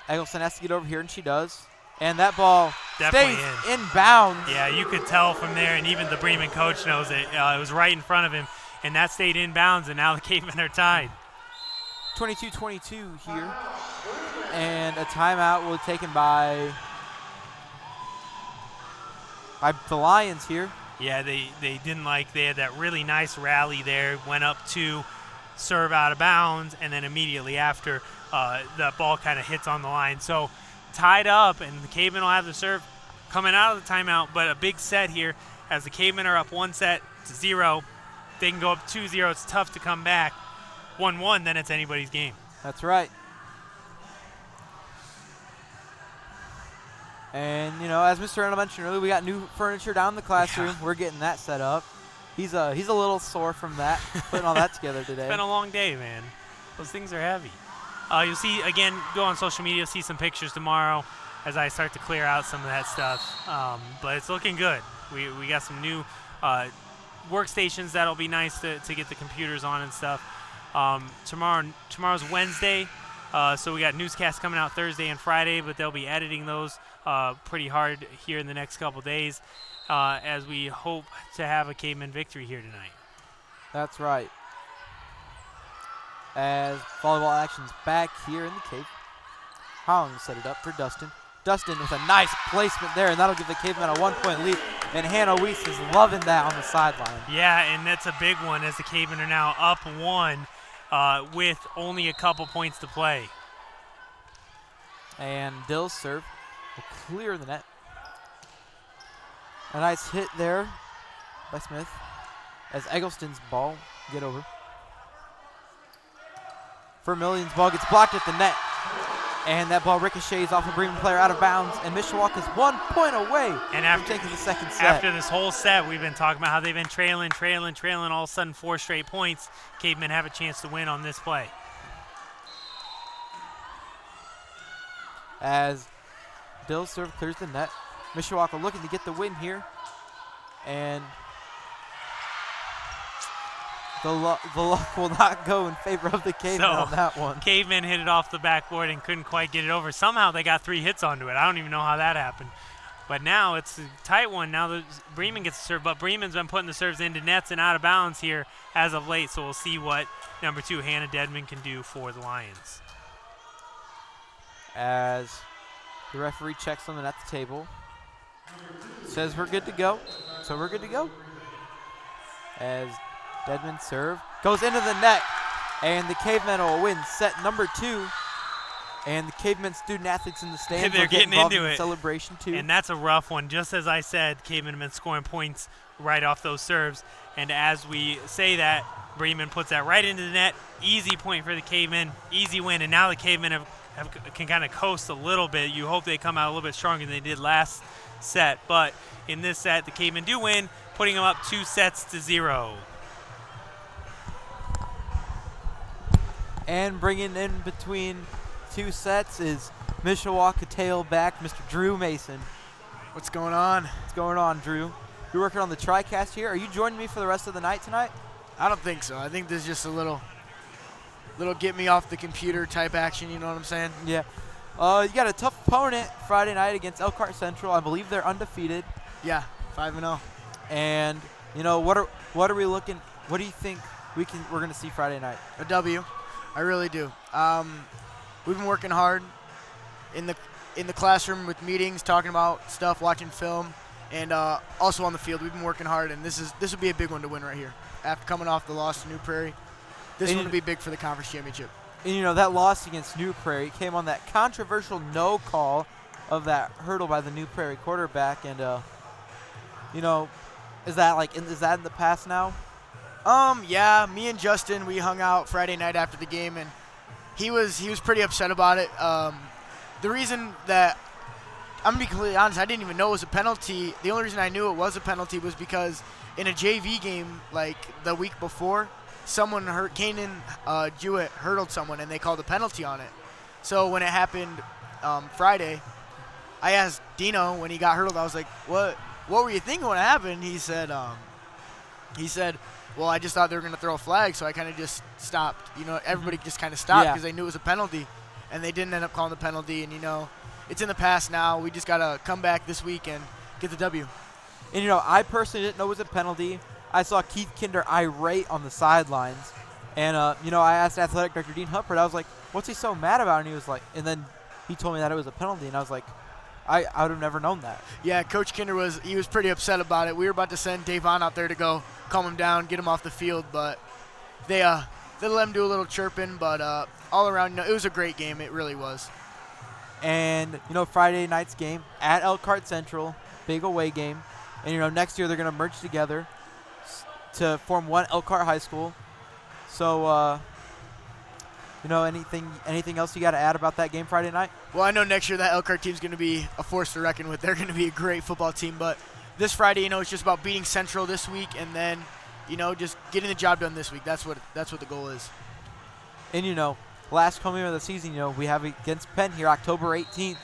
Eggleston has to get over here, and she does. And that ball Definitely stays in bounds. Yeah, you could tell from there, and even the Bremen coach knows it. It was right in front of him, and that stayed in bounds, and now the Cavemen are tied. 22-22 here. And a timeout will be taken by the Lions here. Yeah, they didn't they had that really nice rally there, went up to serve out of bounds, and then immediately after, that ball kind of hits on the line. So tied up, and the Cavemen will have the serve coming out of the timeout, but a big set here as the Cavemen are up 1-0. They can go up 2-0. It's tough to come back. 1-1, then it's anybody's game. That's right. And, as Mr. Arnold mentioned earlier, we got new furniture down in the classroom. Yeah. We're getting that set up. He's a little sore from that, putting all that together today. It's been a long day, man. Those things are heavy. You'll see, again, go on social media, see some pictures tomorrow as I start to clear out some of that stuff. But it's looking good. We got some new workstations that'll be nice to get the computers on and stuff. Tomorrow's Wednesday, so we got newscasts coming out Thursday and Friday, but they'll be editing those pretty hard here in the next couple days as we hope to have a Caveman victory here tonight. That's right. As volleyball action's back here in the Cape. Holland set it up for Dustin. Dustin with a nice placement there, and that'll give the Cavemen a 1-point lead. And Hannah Weiss is loving that on the sideline. Yeah, and that's a big one as the Cavemen are now up 1 with only a couple points to play. And Dill's serve will clear the net. A nice hit there by Smith as Eggleston's ball get over. Vermillion's ball gets blocked at the net. And that ball ricochets off a Bremen player out of bounds, and Mishawaka's 1 point away from taking the second set. After this whole set, we've been talking about how they've been trailing. All of a sudden, 4 straight points. Cavemen have a chance to win on this play. As Dill's serve clears the net. Mishawaka looking to get the win here. And the luck will not go in favor of the Cavemen on that one. Cavemen hit it off the backboard and couldn't quite get it over. Somehow they got 3 hits onto it. I don't even know how that happened. But now it's a tight one. Now Bremen gets the serve, but Bremen's been putting the serves into nets and out of bounds here as of late, so we'll see what number 2, Hannah Dedman, can do for the Lions. As the referee checks something at the table. Says we're good to go. So we're good to go. As Dedman's serve goes into the net, and the Cavemen will win set number 2. And the Cavemen student athletes in the stands they're will get getting involved into in it. Celebration too. And that's a rough one. Just as I said, Cavemen have been scoring points right off those serves. And as we say that, Bremen puts that right into the net. Easy point for the Cavemen. Easy win. And now the Cavemen can kind of coast a little bit. You hope they come out a little bit stronger than they did last set. But in this set, the Cavemen do win, putting them up 2-0. And bringing in between 2 sets is Mishawaka tailback, Mr. Drew Mason. What's going on? What's going on, Drew? You're working on the TriCast here. Are you joining me for the rest of the night tonight? I don't think so. I think this is just a little get me off the computer type action, you know what I'm saying? Yeah. You got a tough opponent Friday night against Elkhart Central. I believe they're undefeated. Yeah, 5-0. And you know, what are we looking? What do you think we're going to see Friday night? A W. I really do. We've been working hard in the classroom with meetings, talking about stuff, watching film, and also on the field. We've been working hard, and this would be a big one to win right here. After coming off the loss to New Prairie, this one would be big for the conference championship. And you know, that loss against New Prairie came on that controversial no call of that hurdle by the New Prairie quarterback, and you know, is that in the past now? Yeah, me and Justin, we hung out Friday night after the game, and he was pretty upset about it. The reason that, I'm going to be completely honest, I didn't even know it was a penalty. The only reason I knew it was a penalty was because in a JV game, like the week before, someone Kanan Jewett hurdled someone, and they called a penalty on it. So when it happened Friday, I asked Dino when he got hurdled, I was like, what were you thinking when it happened? He said, well, I just thought they were going to throw a flag, so I kind of just stopped. You know, everybody just kind of stopped because they knew it was a penalty, and they didn't end up calling the penalty. And, you know, it's in the past now. We just got to come back this week and get the W. And, you know, I personally didn't know it was a penalty. I saw Keith Kinder irate on the sidelines. And, you know, I asked Athletic Director Dean Huppert, I was like, what's he so mad about? And he was like, and then he told me that it was a penalty, and I was like, I would have never known that. Yeah, Coach Kinder was pretty upset about it. We were about to send Davon out there to go calm him down, get him off the field, but they let him do a little chirping. But all around, you know, it was a great game. It really was. And, you know, Friday night's game at Elkhart Central, big away game. And, you know, next year they're going to merge together to form one Elkhart High School. So, you know, anything else you got to add about that game Friday night? Well, I know next year that Elkhart team's going to be a force to reckon with. They're going to be a great football team. But this Friday, you know, it's just about beating Central this week, and then, you know, just getting the job done this week. That's what the goal is. And, you know, last home game of the season, you know, we have against Penn here October 18th.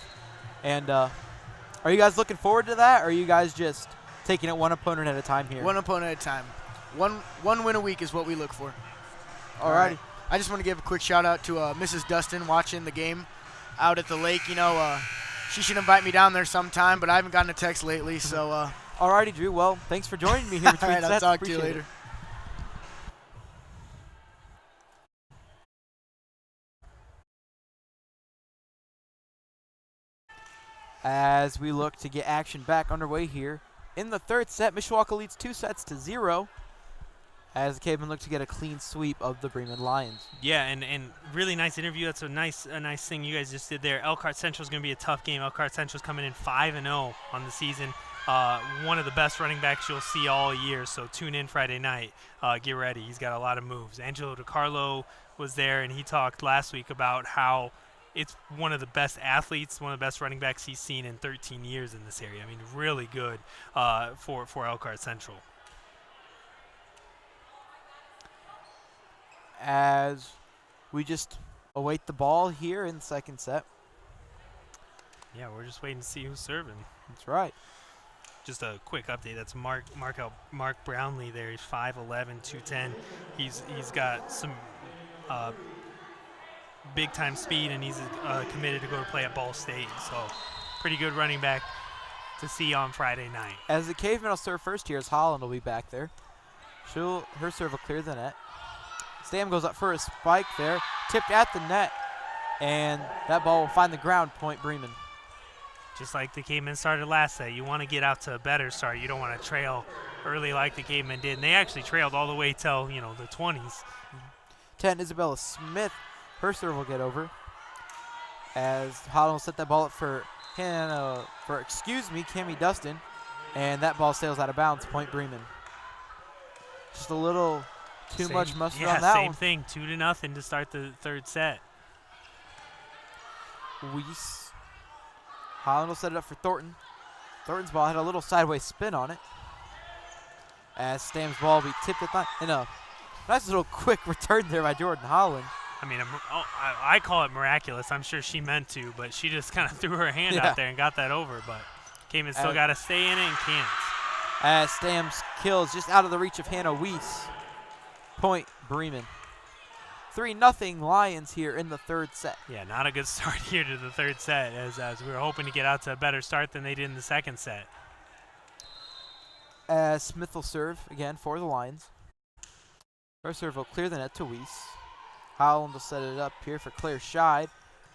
And are you guys looking forward to that, or are you guys just taking it one opponent at a time here? One opponent at a time. One win a week is what we look for. All righty. I just want to give a quick shout-out to Mrs. Dustin watching the game out at the lake. You know, she should invite me down there sometime, but I haven't gotten a text lately. So, all righty, Drew. Well, thanks for joining me here between all right, sets. I'll talk to Appreciate you later. it. As we look to get action back underway here in the third set, Mishawaka leads 2-0. As the Cavemen look to get a clean sweep of the Bremen Lions. Yeah, and really nice interview. That's a nice thing you guys just did there. Elkhart Central is going to be a tough game. Elkhart Central is coming in 5-0 on the season. One of the best running backs you'll see all year, so tune in Friday night. Get ready. He's got a lot of moves. Angelo DiCarlo was there, and he talked last week about how it's one of the best athletes, one of the best running backs he's seen in 13 years in this area. I mean, really good for Elkhart Central. As we just await the ball here in the second set. Yeah, we're just waiting to see who's serving. That's right. Just a quick update. That's Mark Brownlee there. He's 5'11", 210. He's got some big time speed, and he's committed to go to play at Ball State. So pretty good running back to see on Friday night. As the Cavemen will serve first here, as Holland will be back there. Her serve will clear the net. Stam goes up for a spike there, tipped at the net, and that ball will find the ground, point Bremen. Just like the Cavemen started last set, you want to get out to a better start. You don't want to trail early like the Cavemen did. And they actually trailed all the way till, the 20s. 10, Isabella Smith. Her serve will get over. As Holland will set that ball up for Cami Dustin. And that ball sails out of bounds, point Bremen. Just a little too much mustard on that same one. Thing, 2-0 to start the third set. Weiss. Holland will set it up for Thornton. Thornton's ball had a little sideways spin on it. As Stam's ball will be tipped at the and a nice little quick return there by Jordan Holland. I mean, I call it miraculous. I'm sure she meant to, but she just kind of threw her hand out there and got that over. But Cayman still got to stay in it and can't. As Stam's kill is just out of the reach of Hannah Weiss. Point Bremen. 3-0 Lions here in the third set. Yeah, not a good start here to the third set, as we were hoping to get out to a better start than they did in the second set. As Smith will serve again for the Lions. Her serve will clear the net to Weiss. Holland will set it up here for Claire Scheid.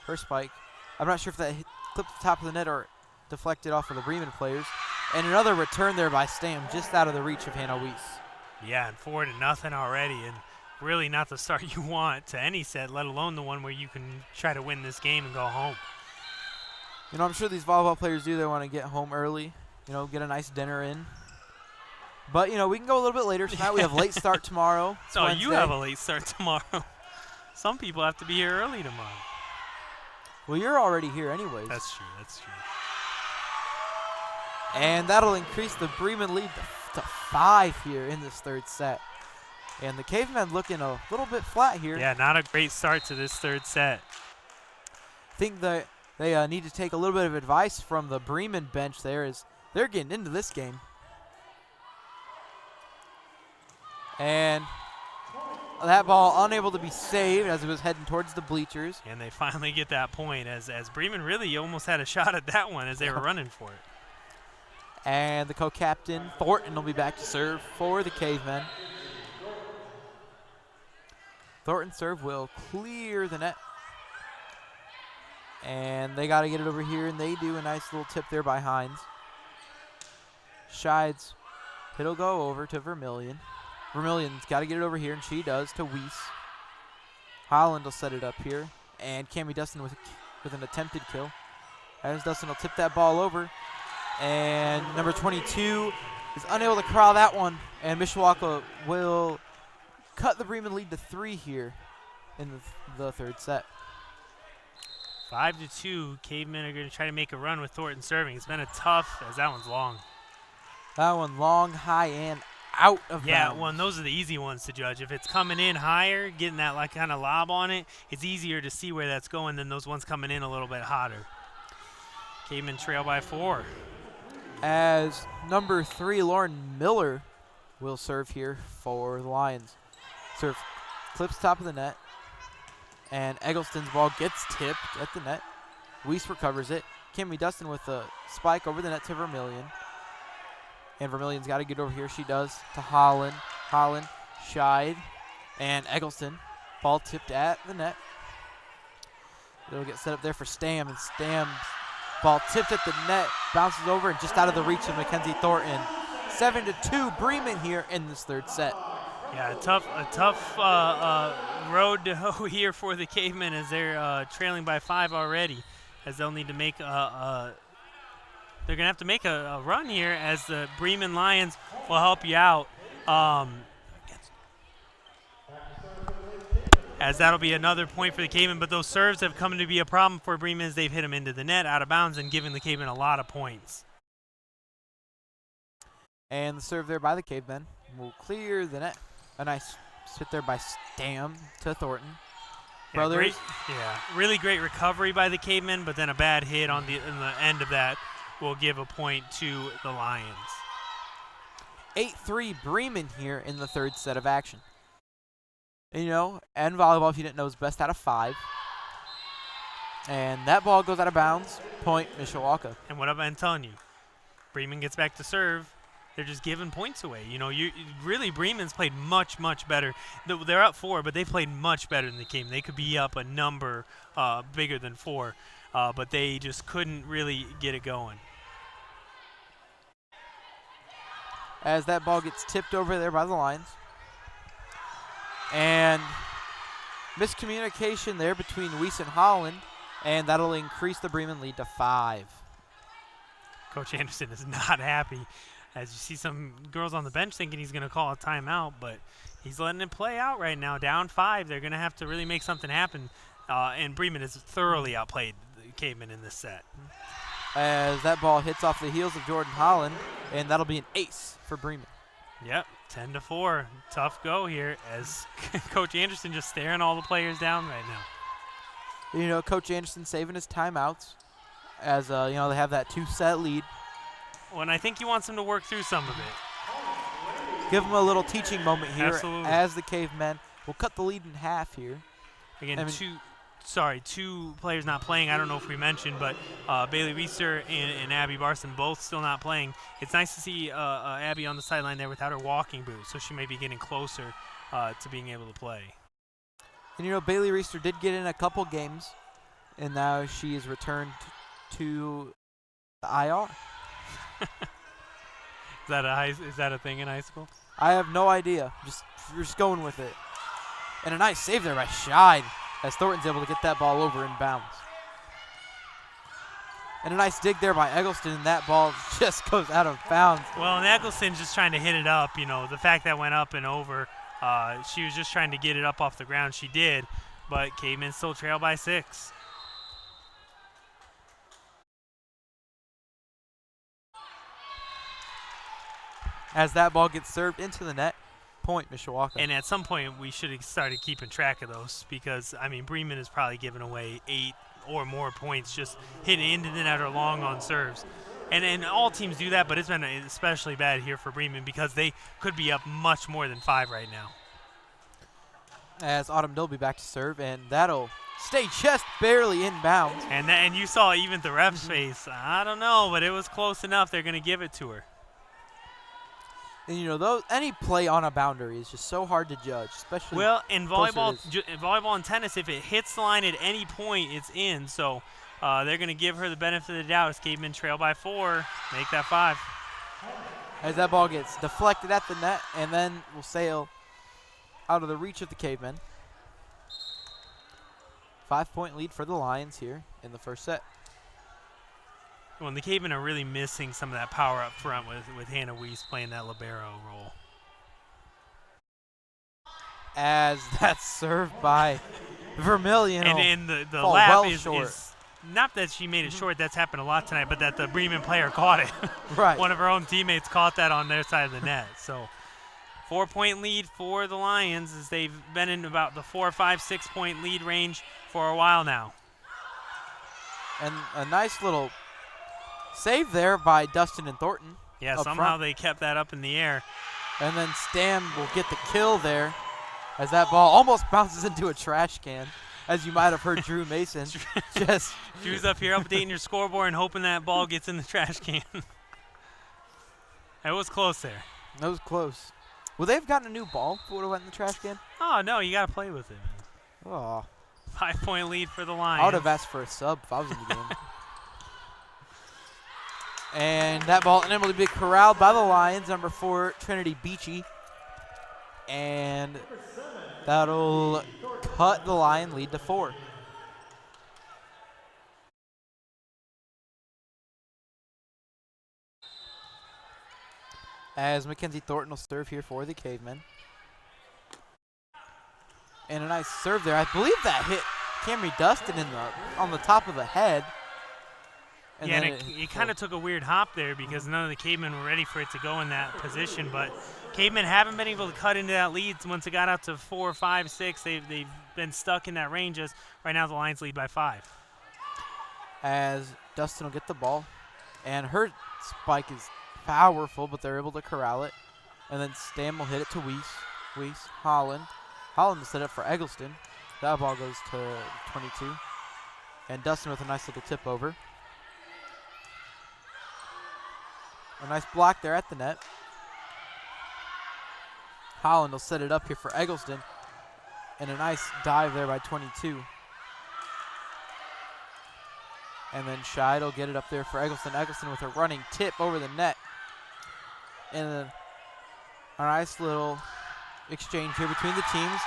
Her spike. I'm not sure if that clipped the top of the net or deflected off of the Bremen players. And another return there by Stam, just out of the reach of Hannah Weiss. Yeah, and 4-0 already, and really not the start you want to any set, let alone the one where you can try to win this game and go home. I'm sure these volleyball players do. They want to get home early, get a nice dinner in. But, we can go a little bit later tonight. We have late start tomorrow. So you have a late start tomorrow. Some people have to be here early tomorrow. Well, you're already here anyways. That's true. And that'll increase the Bremen lead to 5 here in this third set. And the Cavemen looking a little bit flat here. Yeah, not a great start to this third set. I think that they need to take a little bit of advice from the Bremen bench there as they're getting into this game. And that ball unable to be saved as it was heading towards the bleachers. And they finally get that point as Bremen really almost had a shot at that one as they were running for it. And the co-captain, Thornton, will be back to serve for the Cavemen. Thornton's serve will clear the net. And they got to get it over here, and they do. A nice little tip there by Hines. Scheid's hit will go over to Vermillion. Vermillion's got to get it over here, and she does to Weiss. Holland will set it up here. And Cami Dustin with an attempted kill. As Dustin will tip that ball over. And number 22 is unable to corral that one. And Mishawaka will cut the Bremen lead to 3 here in the third set. 5-2. Cavemen are going to try to make a run with Thornton serving. It's been a tough, as that one's long. That one long, high, and out of bounds. Yeah, well, and those are the easy ones to judge. If it's coming in higher, getting that like kind of lob on it, it's easier to see where that's going than those ones coming in a little bit hotter. Cavemen trail by 4. As number 3, Lauren Miller, will serve here for the Lions. Serve clips top of the net. And Eggleston's ball gets tipped at the net. Weiss recovers it. Cami Dustin with a spike over the net to Vermillion. And Vermillion's got to get over here. She does to Holland. Holland, Scheid, and Eggleston. Ball tipped at the net. It'll get set up there for Stam. And Stam's ball tipped at the net. Bounces over and just out of the reach of Mackenzie Thornton. 7-2 Bremen here in this third set. Yeah, a tough road to hoe here for the Cavemen as they're trailing by 5 already, as they'll need to make they're going to have to make a run here as the Bremen Lions will help you out. as that'll be another point for the Cavemen. But those serves have come to be a problem for Bremen as they've hit them into the net, out of bounds, and giving the Cavemen a lot of points. And the serve there by the Cavemen will clear the net. A nice hit there by Stam to Thornton. Brothers. Really great recovery by the Cavemen, but then a bad hit in the end of that will give a point to the Lions. 8-3 Bremen here in the third set of action. And, and volleyball, if you didn't know, is best out of 5. And that ball goes out of bounds. Point Mishawaka. And what I've been telling you, Bremen gets back to serve. They're just giving points away. Really Bremen's played much, much better. They're up 4, but they played much better than the Cavemen. They could be up a number bigger than 4, but they just couldn't really get it going. As that ball gets tipped over there by the Lions. And miscommunication there between Weiss and Holland, and that'll increase the Bremen lead to 5. Coach Anderson is not happy. As you see some girls on the bench thinking he's going to call a timeout, but he's letting it play out right now. Down 5, they're going to have to really make something happen. And Bremen has thoroughly outplayed the Cavemen in this set. As that ball hits off the heels of Jordan Holland, and that'll be an ace for Bremen. Yep, 10-4. Tough go here as Coach Anderson just staring all the players down right now. Coach Anderson saving his timeouts as, they have that 2-set lead. Well, and I think he wants them to work through some of it. Give them a little teaching moment here. Absolutely. As the Cavemen will cut the lead in half here. Again, two players not playing. I don't know if we mentioned, but Bailey Reister and Abby Barson both still not playing. It's nice to see Abby on the sideline there without her walking boots, so she may be getting closer to being able to play. And, Bailey Reister did get in a couple games, and now she is returned to the IR. Is that a thing in high school? I have no idea. We're just going with it. And a nice save there by Scheid as Thornton's able to get that ball over in bounds. And a nice dig there by Eggleston, and that ball just goes out of bounds. Well, and Eggleston's just trying to hit it up. The fact that went up and over, she was just trying to get it up off the ground. She did, but Cavemen still trail by 6. As that ball gets served into the net, point Mishawaka. And at some point, we should have started keeping track of those because, Bremen has probably given away 8 or more points just hitting into the net or long on serves. And all teams do that, but it's been especially bad here for Bremen because they could be up much more than 5 right now. As Autumn Dilby back to serve, and that'll stay just barely in bounds. And you saw even the ref's face. I don't know, but it was close enough. They're going to give it to her. And any play on a boundary is just so hard to judge, especially in volleyball and tennis. If it hits the line at any point, it's in. So they're going to give her the benefit of the doubt. As Cavemen trail by 4, make that 5. As that ball gets deflected at the net, and then will sail out of the reach of the Cavemen. 5-point lead for the Lions here in the first set. Well, the Cavemen are really missing some of that power up front with Hannah Weiss playing that libero role. As that's served by Vermillion. And the lap is short. Not that she made it short. That's happened a lot tonight, but that the Bremen player caught it. Right. One of her own teammates caught that on their side of the net. So 4-point lead for the Lions as they've been in about the 4, 5, 6-point lead range for a while now. And a nice little save there by Dustin and Thornton. Yeah, somehow they kept that up in the air. And then Stam will get the kill there as that ball almost bounces into a trash can, as you might have heard Drew Mason. Drew's up here updating your scoreboard and hoping that ball gets in the trash can. It was close there. That was close. Would they have gotten a new ball if it would have went in the trash can? Oh, no, you got to play with it, man. Oh. 5-point lead for the Lions. I would have asked for a sub if I was in the game. And that ball unable to be corralled by the Lions, number 4, Trinity Beachy. And that'll cut the Lion lead to 4. As Mackenzie Thornton will serve here for the Cavemen. And a nice serve there. I believe that hit Camry Dustin on the top of the head. And yeah, and it kind of took a weird hop there because none of the Cavemen were ready for it to go in that position. But Cavemen haven't been able to cut into that lead once it got out to 4, 5, 6. They've been stuck in that range as right now the Lions lead by 5. As Dustin will get the ball. And her spike is powerful, but they're able to corral it. And then Stam will hit it to Weiss, Holland. Holland will set up for Eggleston. That ball goes to 22. And Dustin with a nice little tip over. A nice block there at the net. Holland will set it up here for Eggleston. And a nice dive there by 22. And then Scheid will get it up there for Eggleston. Eggleston with a running tip over the net. And a nice little exchange here between the teams.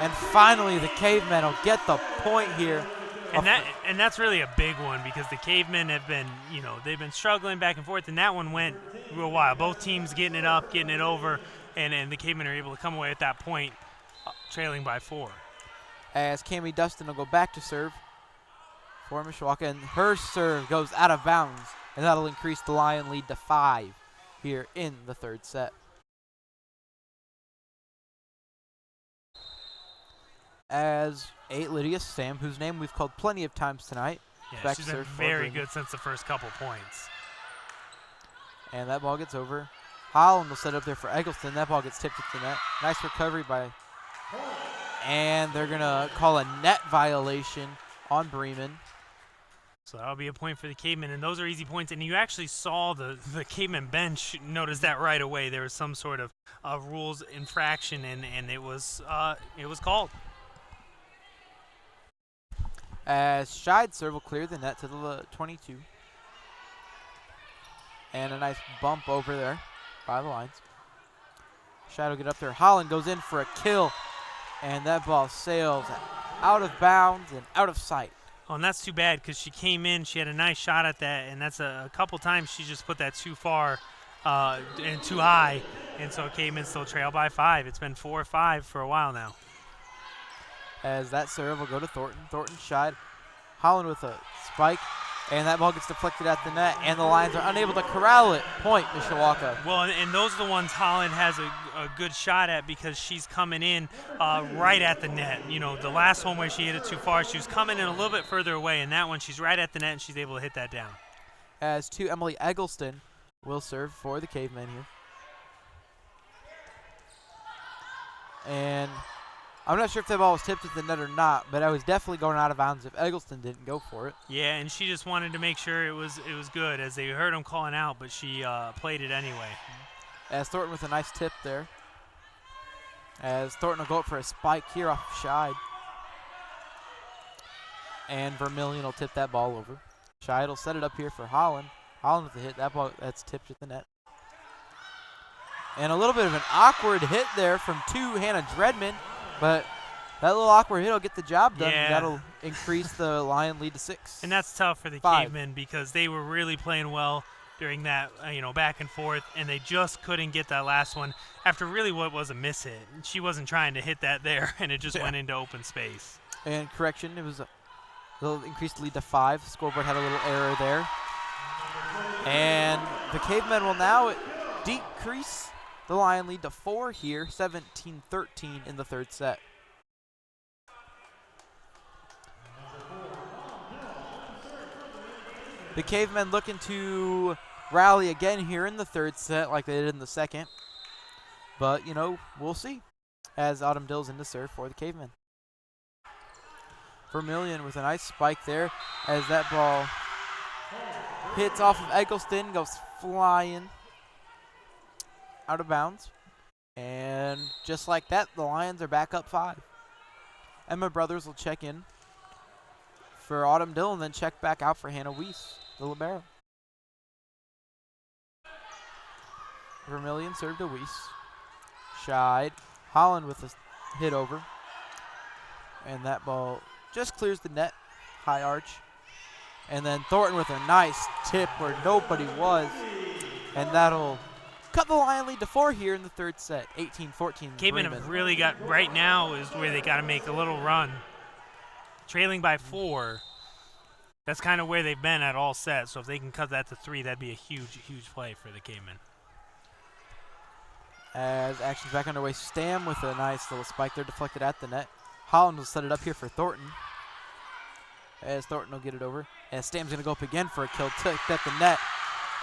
And finally the Cavemen will get the point here. And that's really a big one because the Cavemen have been, they've been struggling back and forth, and that one went real wild. Both teams getting it up, getting it over, and the Cavemen are able to come away at that point, trailing by 4. As Cammy Dustin will go back to serve for Mishawaka, and her serve goes out of bounds, and that'll increase the Lion lead to 5 here in the third set. As Lydia Sam, whose name we've called plenty of times tonight. Yeah, she's been very good since the first couple points. And that ball gets over. Holland will set up there for Eggleston. That ball gets tipped at the net. Nice recovery by... And they're going to call a net violation on Bremen. So that'll be a point for the Cavemen, and those are easy points. And you actually saw the Cavemen bench notice that right away. There was some sort of rules infraction, and it was called. As Scheid serve will clear the net to the 22. And a nice bump over there by the lines. Scheid will get up there. Holland goes in for a kill. And that ball sails out of bounds and out of sight. Oh, and that's too bad because she came in. She had a nice shot at that. And that's a couple times she just put that too far and too high. And so Cavemen still trail by 5. It's been 4-5 for a while now. As that serve will go to Thornton. Thornton Scheid. Holland with a spike. And that ball gets deflected at the net. And the Lions are unable to corral it. Point, Mishawaka. Well, and those are the ones Holland has a good shot at because she's coming in right at the net. The last one where she hit it too far, she was coming in a little bit further away. And that one, she's right at the net, and she's able to hit that down. As to Emily Eggleston will serve for the Cavemen here. And... I'm not sure if that ball was tipped at the net or not, but I was definitely going out of bounds if Eggleston didn't go for it. Yeah, and she just wanted to make sure it was good as they heard him calling out, but she played it anyway. As Thornton with a nice tip there. As Thornton will go up for a spike here off Scheid. And Vermillion will tip that ball over. Scheid will set it up here for Holland. Holland with the hit. That ball that's tipped at the net. And a little bit of an awkward hit there from Hannah Dredman. But that little awkward hit will get the job done. Yeah. That'll increase the Lion lead to 6. And that's tough for the 5. Cavemen because they were really playing well during that, back and forth, and they just couldn't get that last one after really what was a miss hit. She wasn't trying to hit that there, and it just went into open space. And correction, it was a little increased lead to 5. Scoreboard had a little error there. And the Cavemen will now decrease the Lion lead to 4 here, 17-13 in the third set. The Cavemen looking to rally again here in the third set like they did in the second. But, we'll see as Autumn Dill's in to serve for the Cavemen. Vermillion with a nice spike there as that ball hits off of Eggleston, goes flying out of bounds. And just like that, the Lions are back up 5. Emma Brothers will check in for Autumn Dill and then check back out for Hannah Weiss, the libero. Vermillion served to Weiss. Scheid. Holland with a hit over. And that ball just clears the net. High arch. And then Thornton with a nice tip where nobody was. And that'll cut the Lion lead to 4 here in the third set. 18-14. Cavemen have really got, right now is where they got to make a little run. Trailing by 4. That's kind of where they've been at all sets. So if they can cut that to 3, that'd be a huge, huge play for the Cavemen. As action's back underway, Stam with a nice little spike there deflected at the net. Holland will set it up here for Thornton. As Thornton will get it over. And Stam's going to go up again for a kill tipped at the net.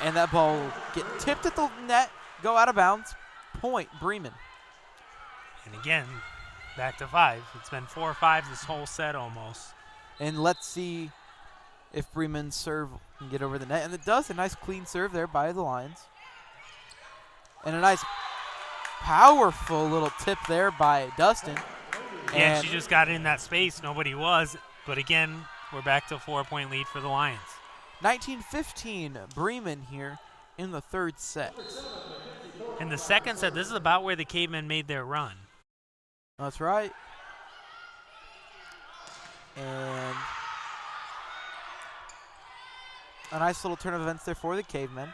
And that ball will get tipped at the net, go out of bounds. Point, Bremen. And again, back to 5. It's been 4 or 5 this whole set almost. And let's see if Bremen's serve can get over the net. And it does. A nice clean serve there by the Lions. And a nice powerful little tip there by Dustin. Yeah, and she just got in that space. Nobody was. But again, we're back to a 4-point lead for the Lions. 19-15, Bremen here in the third set. In the second set, this is about where the Cavemen made their run. That's right. And a nice little turn of events there for the Cavemen.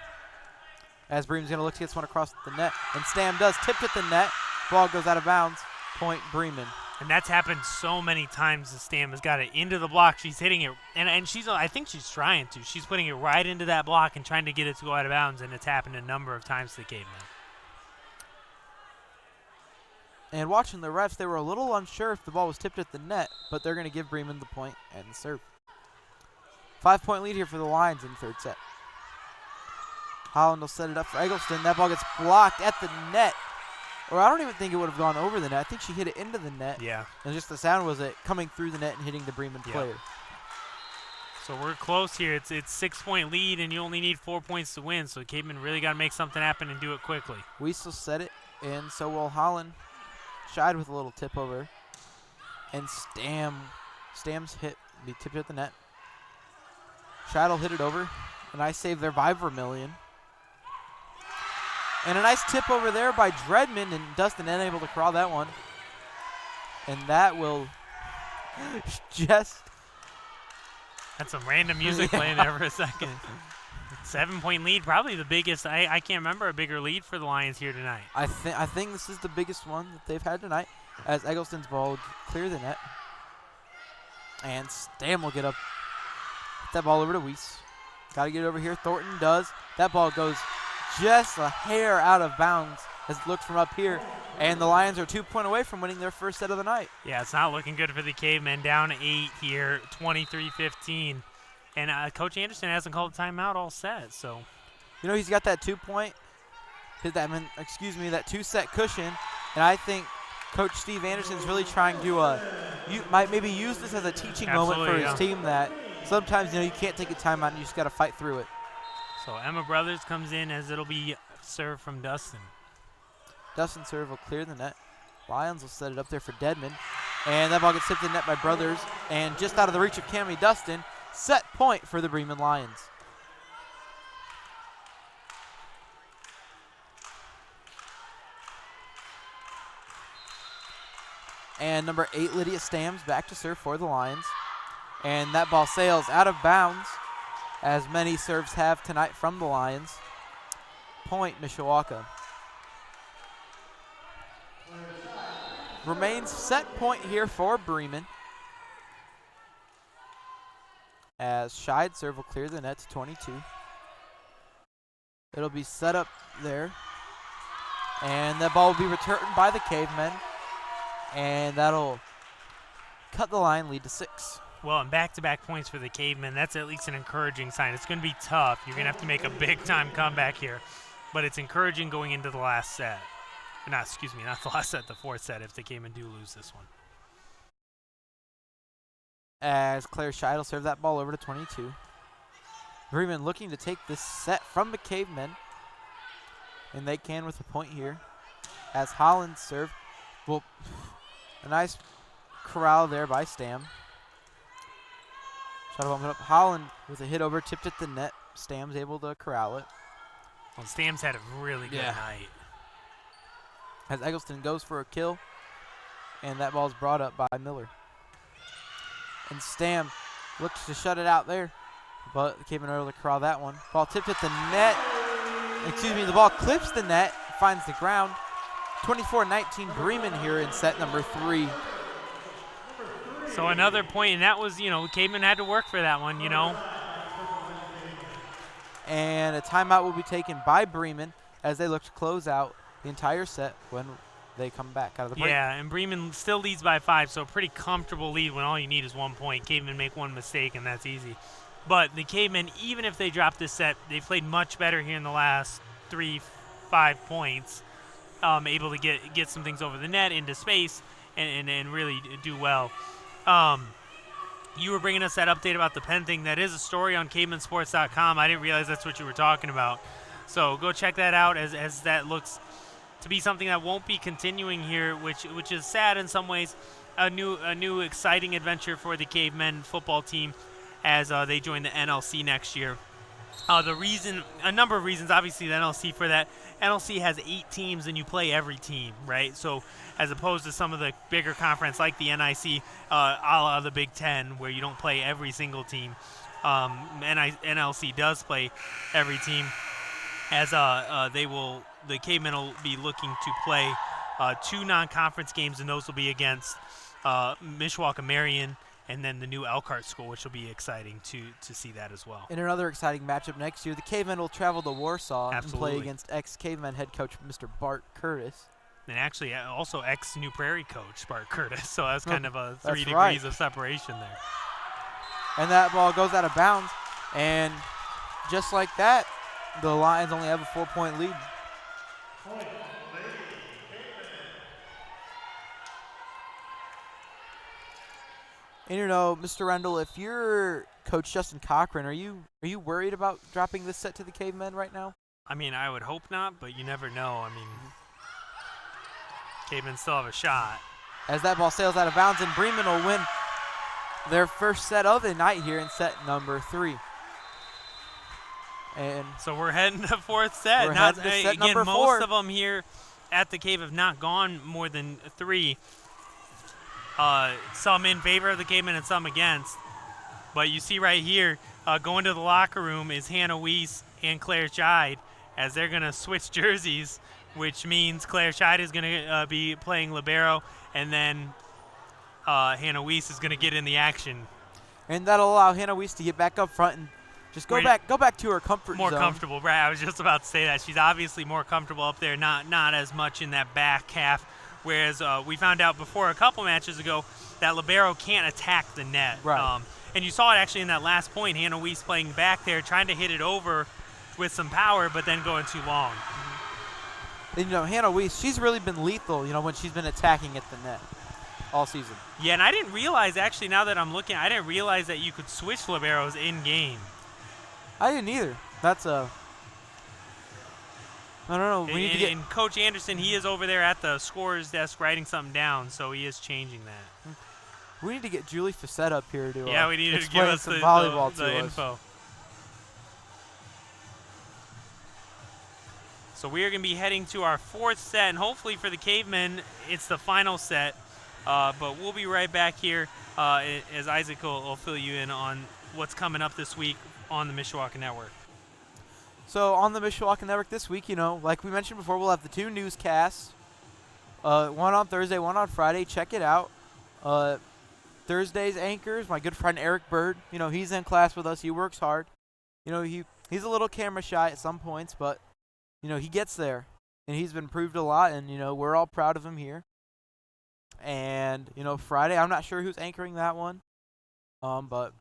As Bremen's going to look to get this one across the net. And Stam does. Tipped at the net. Ball goes out of bounds. Point, Bremen. And that's happened so many times. The Stam has got it into the block. She's hitting it. And I think she's trying to. She's putting it right into that block and trying to get it to go out of bounds. And it's happened a number of times to the Cavemen. And watching the refs, they were a little unsure if the ball was tipped at the net. But they're going to give Bremen the point and the serve. 5-point lead here for the Lions in the third set. Holland will set it up for Eggleston. That ball gets blocked at the net. Or I don't even think it would have gone over the net. I think she hit it into the net. Yeah. And just the sound was it coming through the net and hitting the Bremen player. So we're close here. It's 6-point lead, and you only need 4 points to win. So Cavemen really got to make something happen and do it quickly. Weasel set it, and so will Holland. Shied with a little tip over. And Stam's hit be tipped at the net. Shied will hit it over. A nice save there by Vermillion. And a nice tip over there by Dredman, and Dustin unable to crawl that one. And that will just... Had some random music playing there for a second. 7-point lead, probably the biggest. I can't remember a bigger lead for the Lions here tonight. I think this is the biggest one that they've had tonight, as Eggleston's ball will clear the net. And Stam will get up. Hit that ball over to Weiss. Got to get it over here. Thornton does. That ball goes just a hair out of bounds as it looks from up here. And the Lions are 2 points away from winning their first set of the night. Yeah, it's not looking good for the Cavemen. Down 8 here, 23-15. And Coach Anderson hasn't called a timeout all set, so. You know, he's got that 2-point, that 2-set cushion. And I think Coach Steve Anderson's really trying to might maybe use this as a teaching moment for his team that sometimes, you can't take a timeout and you just got to fight through it. So Emma Brothers comes in as it'll be serve from Dustin. Dustin serve will clear the net. Lions will set it up there for Deadman. And that ball gets tipped in the net by Brothers. And just out of the reach of Cammie Dustin, set point for the Bremen Lions. And number 8, Lydia Stams, back to serve for the Lions. And that ball sails out of bounds, as many serves have tonight from the Lions. Point, Mishawaka. Remains set point here for Bremen, as Scheid serve will clear the net to 22. It'll be set up there. And that ball will be returned by the Cavemen. And that'll cut the line lead to 6. Well, and back-to-back points for the Cavemen, that's at least an encouraging sign. It's going to be tough. You're going to have to make a big-time comeback here. But it's encouraging going into the last set. Not the last set, the fourth set if the Cavemen do lose this one. As Claire Scheid will serve that ball over to 22. Bremen looking to take this set from the Cavemen. And they can with a point here. As Holland serve. Well, a nice corral there by Stam. Try to bump it up. Holland with a hit over, tipped at the net. Stam's able to corral it. Well, Stam's had a really good night. As Eggleston goes for a kill, and that ball's brought up by Miller. And Stam looks to shut it out there, but the Cavemen are able to corral that one. Ball tipped at the net, The ball clips the net, finds the ground. 24-19 Bremen here in set number 3. So another point, and that was, Caveman had to work for that one, And a timeout will be taken by Bremen as they look to close out the entire set when they come back out of the break. Yeah, and Bremen still leads by 5, so a pretty comfortable lead when all you need is 1 point. Cavemen make one mistake, and that's easy. But the Cavemen, even if they drop this set, they played much better here in the last 3-5 points, able to get some things over the net, into space, and really do well. You were bringing us that update about the pen thing. That is a story on cavemansports.com. I didn't realize that's what you were talking about. So go check that out as that looks to be something that won't be continuing here, which is sad in some ways. A new exciting adventure for the Cavemen football team as they join the NLC next year. A number of reasons, obviously the NLC for that. NLC has 8 teams and you play every team, right? So as opposed to some of the bigger conference like the NIC, a la the Big Ten, where you don't play every single team. NLC does play every team, as the Cavemen will be looking to play 2 non-conference games, and those will be against Mishawaka Marion and then the new Elkhart school, which will be exciting to see that as well. In another exciting matchup next year, the Cavemen will travel to Warsaw and play against ex-Cavemen head coach Mr. Bart Curtis. And actually also ex-New Prairie coach Bart Curtis, so that's kind of a 3 degrees of separation there. And that ball goes out of bounds, and just like that, the Lions only have a 4-point lead. And Mr. Rendell, if you're Coach Justin Cochran, are you worried about dropping this set to the Cavemen right now? I mean, I would hope not, but you never know. I mean, Cavemen still have a shot. As that ball sails out of bounds, and Bremen will win their first set of the night here in set number 3. And so we're heading to 4th set. We're heading to set number 4. Most of them here at the Cave have not gone more than 3. Some in favor of the Cavemen and some against. But you see right here, going to the locker room is Hannah Weiss and Claire Scheid, as they're going to switch jerseys, which means Claire Scheid is going to be playing libero, and then Hannah Weiss is going to get in the action. And that'll allow Hannah Weiss to get back up front and just go back to her comfort zone. More comfortable, right? I was just about to say that. She's obviously more comfortable up there, not as much in that back half. Whereas we found out before a couple matches ago that libero can't attack the net. Right. And you saw it actually in that last point, Hannah Weiss playing back there, trying to hit it over with some power, but then going too long. And, Hannah Weiss, she's really been lethal, when she's been attacking at the net all season. Yeah, and I didn't realize, actually, now that I'm looking, I didn't realize that you could switch liberos in-game. I didn't either. That's I don't know. We need to get. And Coach Anderson, he is over there at the scorer's desk writing something down, so he is changing that. We need to get Julie Facette up here to we need to give us some volleyball to us. Info. So we are going to be heading to our 4th set, and hopefully for the Cavemen, it's the final set. But we'll be right back here as Isaac will fill you in on what's coming up this week on the Mishawaka Network. So on the Mishawaka Network this week, like we mentioned before, we'll have the 2 newscasts. One on Thursday, one on Friday. Check it out. Thursday's anchors, my good friend Eric Bird. He's in class with us. He works hard. He's a little camera shy at some points, but he gets there, and he's been proved a lot, and we're all proud of him here. And Friday, I'm not sure who's anchoring that one, but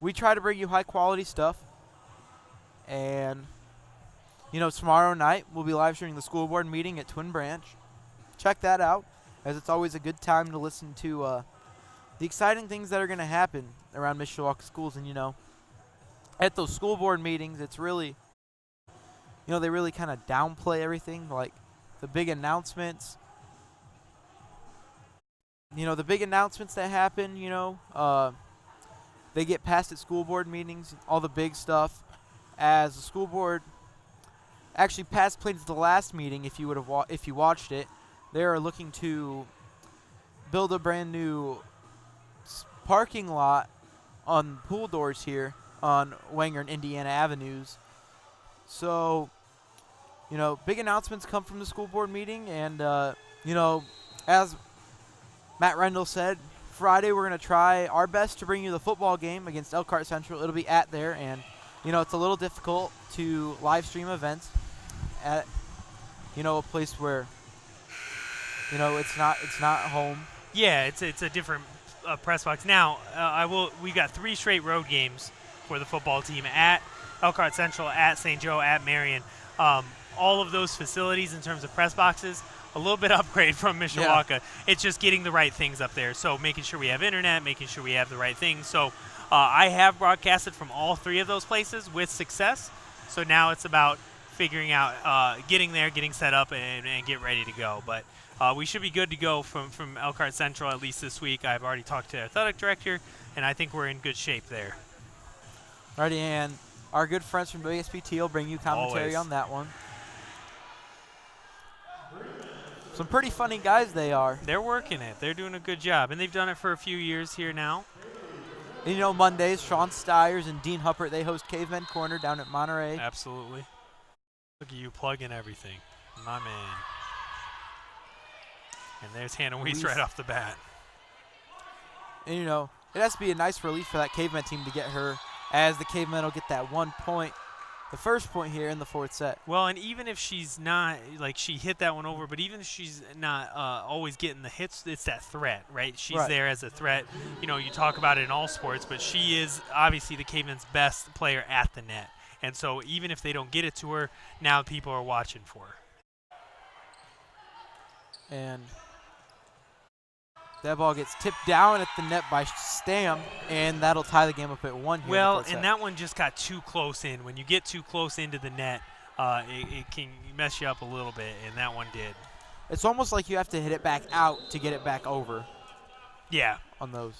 we try to bring you high quality stuff. And tomorrow night we'll be live streaming the school board meeting at Twin Branch. Check that out, as it's always a good time to listen to the exciting things that are going to happen around Mishawaka schools. And at those school board meetings, it's really they really kind of downplay everything, like the big announcements. The big announcements that happen, they get passed at school board meetings, all the big stuff. As the school board actually passed plans at the last meeting, if you watched it, they are looking to build a brand new parking lot on pool doors here on Wenger and Indiana Avenues. So, big announcements come from the school board meeting, and, as Matt Rendell said, Friday we're going to try our best to bring you the football game against Elkhart Central. It'll be at there, and, it's a little difficult to live stream events at, a place where, it's not home. Yeah, it's a different press box. Now, we got 3 straight road games for the football team at Elkhart Central, at St. Joe, at Marion. All of those facilities in terms of press boxes, a little bit upgrade from Mishawaka. Yeah. It's just getting the right things up there. So making sure we have internet, making sure we have the right things. So I have broadcasted from all 3 of those places with success. So now it's about figuring out getting there, getting set up, and get ready to go. But we should be good to go from Elkhart Central at least this week. I've already talked to the athletic director, and I think we're in good shape there. Alrighty, and our good friends from WSPT will bring you commentary on that one. Some pretty funny guys they are. They're working it. They're doing a good job, and they've done it for a few years here now. And Mondays, Sean Stiers and Dean Huppert, they host Cavemen Corner down at Monterey. Absolutely. Look at you plugging everything. My man. And there's Hannah Weiss right off the bat. And, it has to be a nice relief for that Cavemen team to get her, as the Cavemen will get that 1 point. The first point here in the 4th set. Well, and even if she's not, she hit that one over, but even if she's not always getting the hits, it's that threat, right? She's there as a threat. You talk about it in all sports, but she is obviously the Cavemen's best player at the net. And so even if they don't get it to her, now people are watching for her. And that ball gets tipped down at the net by Stam, and that'll tie the game up at 1 here. Well, and that one just got too close in. When you get too close into the net, it can mess you up a little bit, and that one did. It's almost like you have to hit it back out to get it back over. Yeah. On those.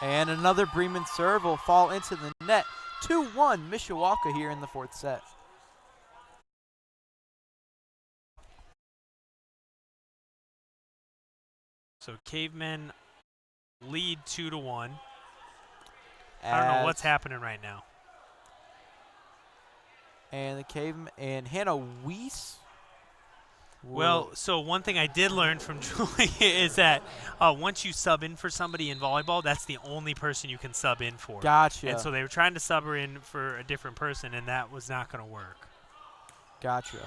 And another Bremen serve will fall into the net. 2-1 Mishawaka here in the 4th set. So Cavemen lead 2-1. I don't know what's happening right now. And the Cavemen and Hannah Weiss. Well, so one thing I did learn from Julie is that once you sub in for somebody in volleyball, that's the only person you can sub in for. Gotcha. And so they were trying to sub her in for a different person, and that was not going to work. Gotcha.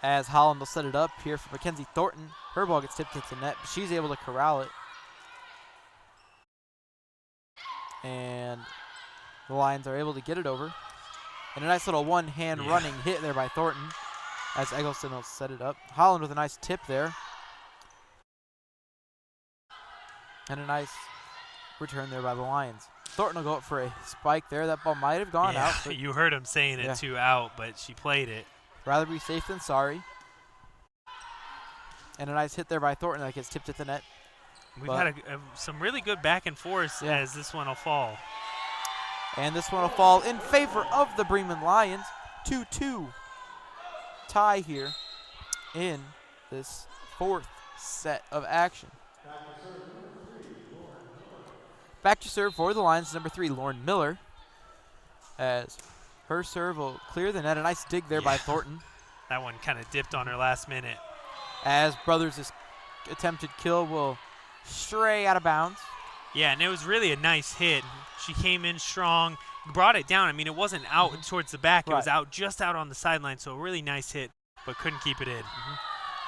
As Holland will set it up here for Mackenzie Thornton. Her ball gets tipped into the net, but she's able to corral it. And the Lions are able to get it over. And a nice little one-hand running hit there by Thornton as Eggleston will set it up. Holland with a nice tip there. And a nice return there by the Lions. Thornton will go up for a spike there. That ball might have gone out. But you heard him saying it too, out, but she played it. Rather be safe than sorry. And a nice hit there by Thornton that gets tipped at the net. We've had some really good back and forth as this one will fall. And this one will fall in favor of the Bremen Lions. 2-2 tie here in this 4th set of action. Back to serve for the Lions, number 3, Lauren Miller. As her serve will clear the net. A nice dig there by Thornton. That one kind of dipped on her last minute. As Brothers' attempted kill will stray out of bounds. Yeah, and it was really a nice hit. She came in strong, brought it down. I mean, it wasn't out towards the back. It was just out on the sideline, so a really nice hit, but couldn't keep it in.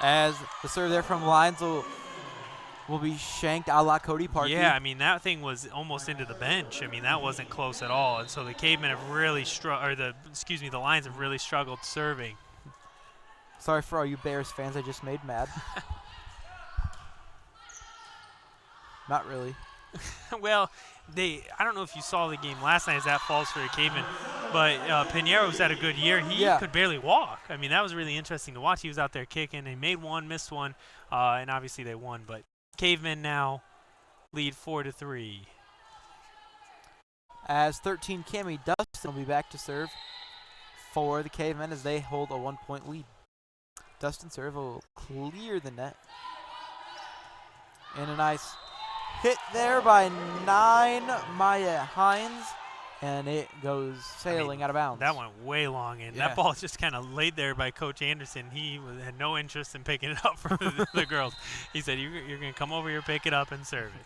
As the serve there from Lions will be shanked a la Cody Parkey. Yeah, I mean, that thing was almost into the bench. I mean, that wasn't close at all. And so the Cavemen have really the Lions have really struggled serving. Sorry for all you Bears fans I just made mad. Not really. Well, I don't know if you saw the game last night as that falls for the Cavemen, but Pinero's had a good year. He could barely walk. I mean, that was really interesting to watch. He was out there kicking. He made one, missed one, and obviously they won. But Cavemen now lead 4-3. As 13, Cammie Dustin will be back to serve for the Cavemen as they hold a 1-point lead. Dustin serve will clear the net. And a nice hit there by 9, Maya Hines. and it goes sailing out of bounds. That went way long, and Yeah. that ball just kind of laid there by Coach Anderson. He had no interest in picking it up for the girls. He said, you're going to come over here, pick it up, and serve it.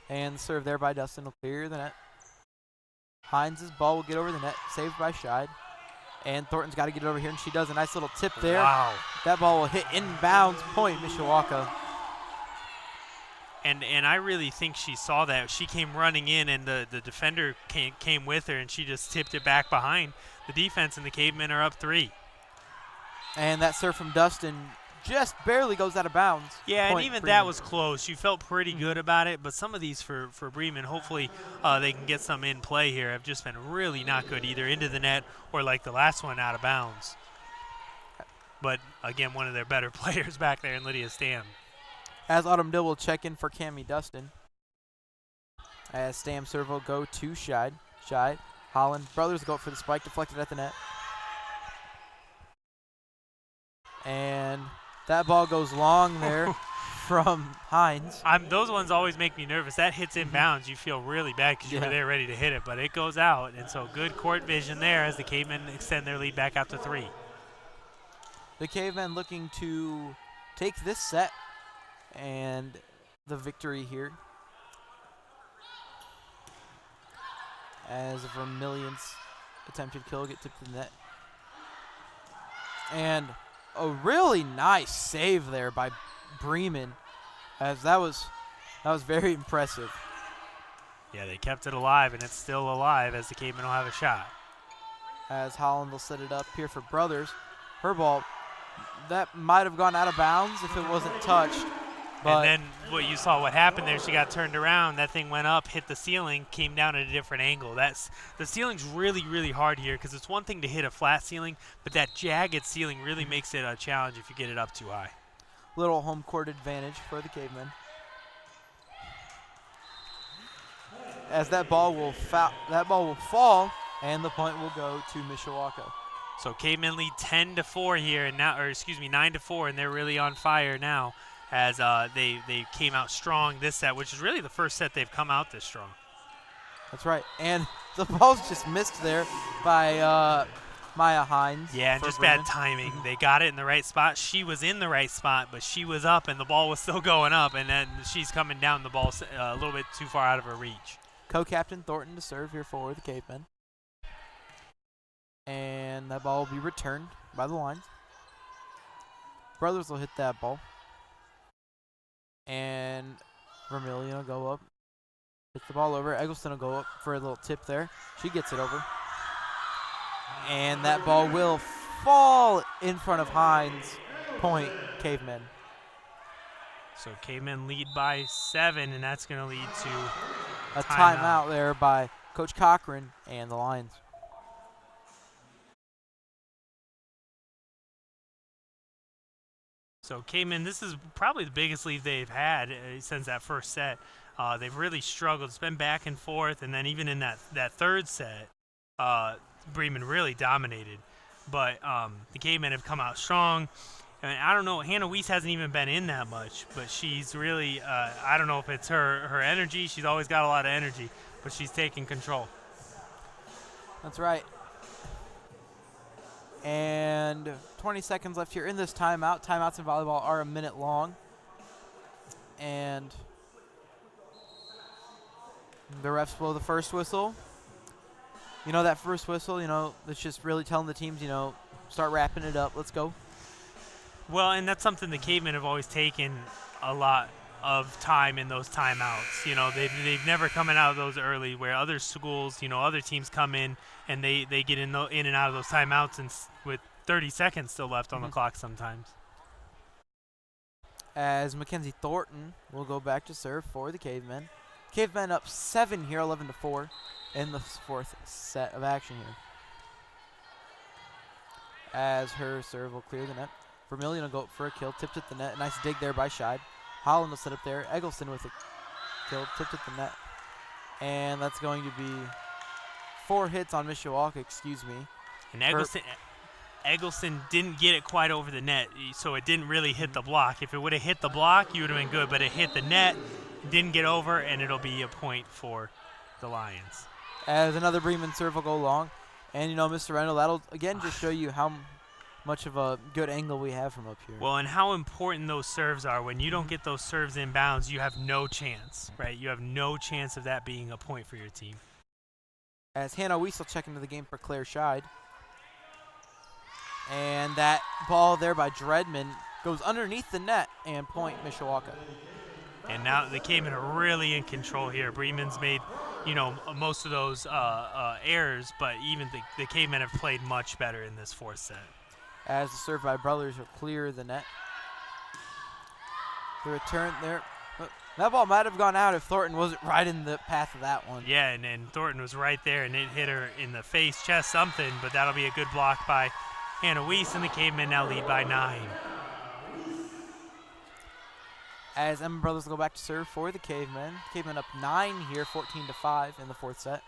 And serve there by Dustin will clear the net. Hines' ball will get over the net, saved by Scheid. And Thornton's got to get it over here, and she does a nice little tip there. Wow. That ball will hit inbounds, point Mishawaka. And I really think she saw that. She came running in, and the defender came with her, and she just tipped it back behind the defense, and the Cavemen are up 3. And that serve from Dustin just barely goes out of bounds. Yeah, and Point even Bremen. that was close. You felt pretty good about it, but some of these for Bremen, hopefully they can get some in play here, have just been really not good, either into the net or like the last one out of bounds. But, again, one of their better players back there in Lydia Stam. As Autumn Dill will check in for Cammie Dustin. As Stam serve will go to Scheid. Scheid. Holland. Brothers go up for the spike, deflected at the net. And that ball goes long there from Hines. Those ones always make me nervous. That hits inbounds. You feel really bad because you were there ready to hit it, but it goes out. And so good court vision there as the Cavemen extend their lead back out to 3. The Cavemen looking to take this set and the victory here. As a Vermillion's attempted kill get tipped to the net. And a really nice save there by Bremen, as that was very impressive. Yeah, they kept it alive, and it's still alive as the Cavemen will have a shot. As Holland will set it up here for Brothers. Her ball, that might have gone out of bounds if it wasn't touched. But and then what happened there, she got turned around, that thing went up, hit the ceiling, came down at a different angle. The ceiling's really, really hard here because it's one thing to hit a flat ceiling, but that jagged ceiling really makes it a challenge if you get it up too high. Little home court advantage for the Cavemen. As that ball will fall, and the point will go to Mishawaka. So Cavemen lead 10-4 here, and 9-4, and they're really on fire now. As they came out strong this set, which is really the first set they've come out this strong. That's right. And the ball's just missed there by Maya Hines. Yeah, and just Bremen. bad timing. They got it in the right spot. She was in the right spot, but she was up, and the ball was still going up, and then she's coming down. The ball's a little bit too far out of her reach. Co-captain Thornton to serve here for the Cavemen. And that ball will be returned by the lines. Brothers will hit that ball. And Vermillion will go up. Hits the ball over. Eggleston will go up for a little tip there. She gets it over. And that ball will fall in front of Hines. Point, Cavemen. So Cavemen lead by 7, and that's going to lead to A timeout there by Coach Cochran and the Lions. So Cavemen, this is probably the biggest lead they've had since that first set. They've really struggled. It's been back and forth, and then even in that third set, Bremen really dominated. But the Cavemen have come out strong. And I don't know, Hannah Weiss hasn't even been in that much, but she's really, I don't know if it's her energy. She's always got a lot of energy, but she's taking control. That's right. And 20 seconds left here in this timeout. Timeouts in volleyball are a minute long. And the refs blow the first whistle. You know, that first whistle, that's just really telling the teams, start wrapping it up. Let's go. Well, and that's something the Cavemen have always taken a lot of time in those timeouts. They've never come out of those early, where other schools, other teams come in and they get in and out of those timeouts and with 30 seconds still left on the clock sometimes. As Mackenzie Thornton will go back to serve for the Cavemen. Cavemen up 7 here, 11-4 in the fourth set of action here. As her serve will clear the net. Vermillion will go up for a kill, tipped at the net. Nice dig there by Scheid. Holland will set up there. Eggleston with a kill, tipped at the net. And that's going to be 4 hits on Mishawaka, excuse me. And Eggleston didn't get it quite over the net, so it didn't really hit the block. If it would have hit the block, you would have been good, but it hit the net, didn't get over, and it'll be a point for the Lions. As another Bremen serve will go long. And, you know, Mr. Rendell, that'll, again, just show you how much of a good angle we have from up here. Well, and how important those serves are. When you don't get those serves in bounds, you have no chance, right? You have no chance of that being a point for your team. As Hannah Weiss will check into the game for Claire Scheid. And that ball there by Dredman goes underneath the net and point Mishawaka. And now the Cavemen are really in control here. Bremen's made, you know, most of those errors, but even the Cavemen have played much better in this fourth set. As the serve by Brothers will clear the net. The return there. That ball might have gone out if Thornton wasn't right in the path of that one. Yeah, and Thornton was right there, and it hit her in the face, chest, something, but that'll be a good block by Hannah Weiss, and the Cavemen now lead by 9. As Emma Brothers go back to serve for the Cavemen. Cavemen up 9 here, 14-5 in the fourth set.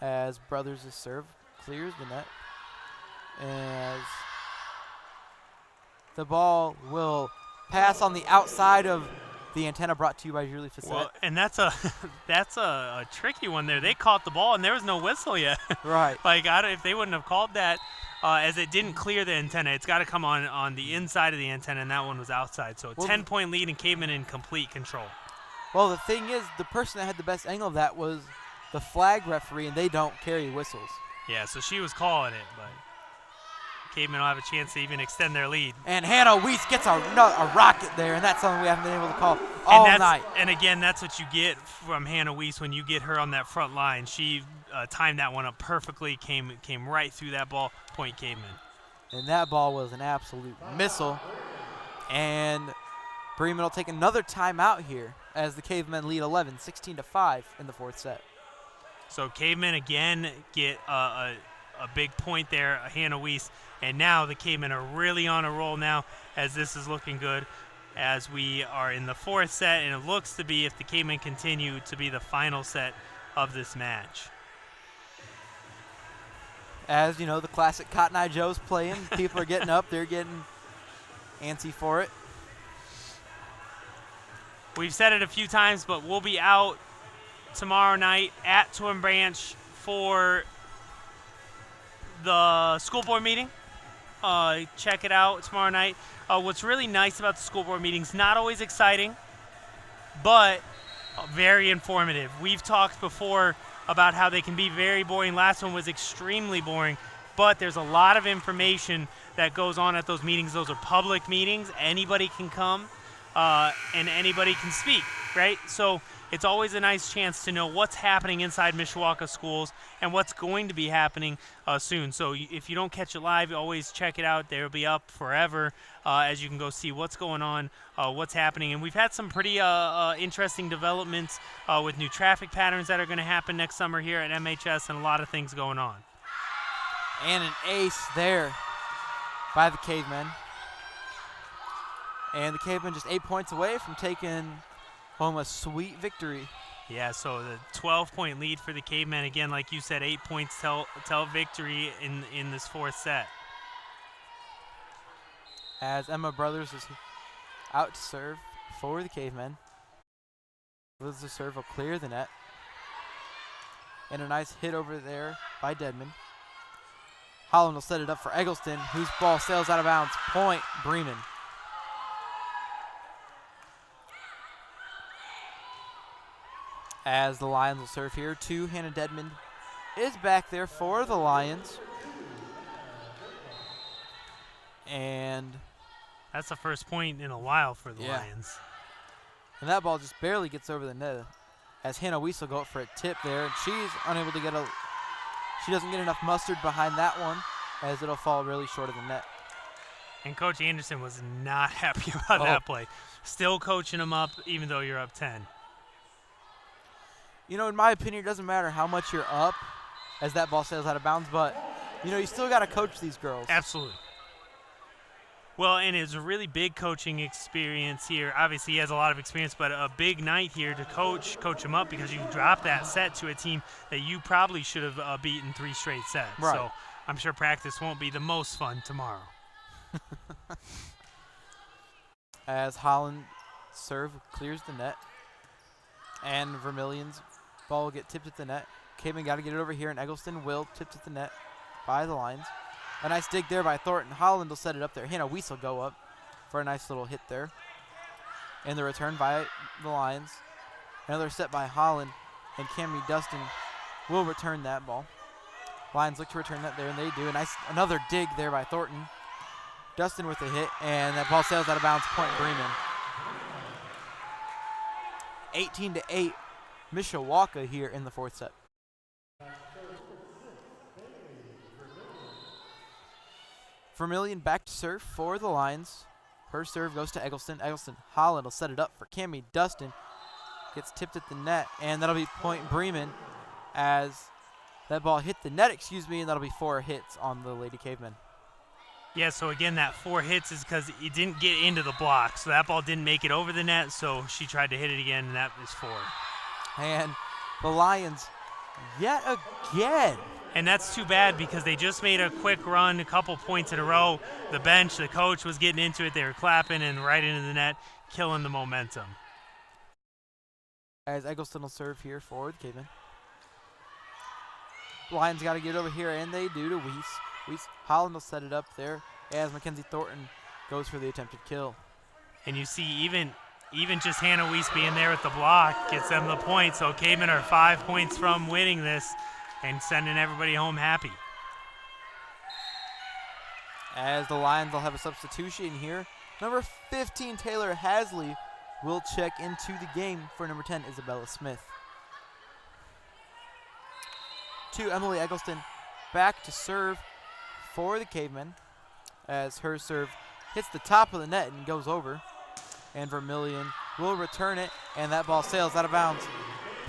As Brothers' serve clears the net. As the ball will pass on the outside of the antenna, brought to you by Julie Facette. Well, and that's a tricky one there. They caught the ball, and there was no whistle yet. Right. Like, if they wouldn't have called that, as it didn't clear the antenna, it's got to come on the inside of the antenna, and that one was outside. So a 10-point lead and Cavemen in complete control. Well, the thing is, the person that had the best angle of that was the flag referee, and they don't carry whistles. Yeah, so she was calling it, but Cavemen will have a chance to even extend their lead. And Hannah Weiss gets a rocket there, and that's something we haven't been able to call all night. And again, that's what you get from Hannah Weiss when you get her on that front line. She timed that one up perfectly, came right through that ball, point Cavemen. And that ball was an absolute missile. And Bremen will take another timeout here as the Cavemen lead 11, 16-5 in the fourth set. So Cavemen again get a big point there, Hannah Weiss. And now the Cavemen are really on a roll now, as this is looking good as we are in the fourth set, and it looks to be, if the Cavemen continue, to be the final set of this match. As, you know, the classic Cotton Eye Joe's playing. People are getting up. They're getting antsy for it. We've said it a few times, but we'll be out tomorrow night at Twin Branch for the school board meeting. Check it out tomorrow night. What's really nice about the school board meetings, not always exciting, but very informative. We've talked before about how they can be very boring. Last one was extremely boring, but there's a lot of information that goes on at those meetings. Those are public meetings. Anybody can come, and anybody can speak, right? So it's always a nice chance to know what's happening inside Mishawaka schools and what's going to be happening soon. So if you don't catch it live, always check it out. They'll be up forever as you can go see what's going on, what's happening. And we've had some pretty interesting developments with new traffic patterns that are going to happen next summer here at MHS, and a lot of things going on. And an ace there by the Cavemen. And the Cavemen just 8 points away from taking home a sweet victory. Yeah, so the 12-point lead for the Cavemen. Again, like you said, 8 points tell victory in this fourth set. As Emma Brothers is out to serve for the Cavemen. The serve will clear the net. And a nice hit over there by Dedman. Holland will set it up for Eggleston, whose ball sails out of bounds. Point Bremen. As the Lions will serve here to Hannah Dedmond is back there for the Lions. And that's the first point in a while for the Lions. And that ball just barely gets over the net as Hannah Weiss will go up for a tip there. And she's unable to she doesn't get enough mustard behind that one as it'll fall really short of the net. And Coach Anderson was not happy about that play. Still coaching them up even though you're up 10. You know, in my opinion, it doesn't matter how much you're up as that ball sails out of bounds, but, you know, you still got to coach these girls. Absolutely. Well, and it's a really big coaching experience here. Obviously, he has a lot of experience, but a big night here to coach them up because you dropped that set to a team that you probably should have beaten 3 straight sets. Right. So I'm sure practice won't be the most fun tomorrow. As Holland serve clears the net. And Vermilion's Ball will get tipped at the net. Caveman got to get it over here, and Eggleston will tipped at the net by the lines. A nice dig there by Thornton. Holland will set it up there. Hannah Weiss will go up for a nice little hit there. And the return by the lines. Another set by Holland, and Cammie Dustin will return that ball. Lions look to return that there, and they do. Another dig there by Thornton. Dustin with a hit, and that ball sails out of bounds, point Bremen. 18-8, Mishawaka here in the fourth set. Vermillion back to serve for the Lions. Her serve goes to Eggleston. Eggleston, Holland will set it up for Cammie Dustin. Gets tipped at the net, and that'll be point Bremen as that ball hit the net, and that'll be 4 hits on the Lady Cavemen. Yeah, so again, that 4 hits is because it didn't get into the block. So that ball didn't make it over the net, so she tried to hit it again, and that is 4. And the Lions yet again. And that's too bad because they just made a quick run, a couple points in a row. The bench, the coach was getting into it. They were clapping and right into the net, killing the momentum. As Eggleston will serve here for the Cavemen. Lions got to get over here, and they do to Weiss. Holland will set it up there as Mackenzie Thornton goes for the attempted kill. And you see even just Hannah Weiss being there with the block gets them the point. So Cavemen are 5 points from winning this and sending everybody home happy. As the Lions will have a substitution here. Number 15, Taylor Hasley, will check into the game for number 10, Isabella Smith. 2, Emily Eggleston back to serve for the Cavemen as her serve hits the top of the net and goes over. And Vermillion will return it, and that ball sails out of bounds.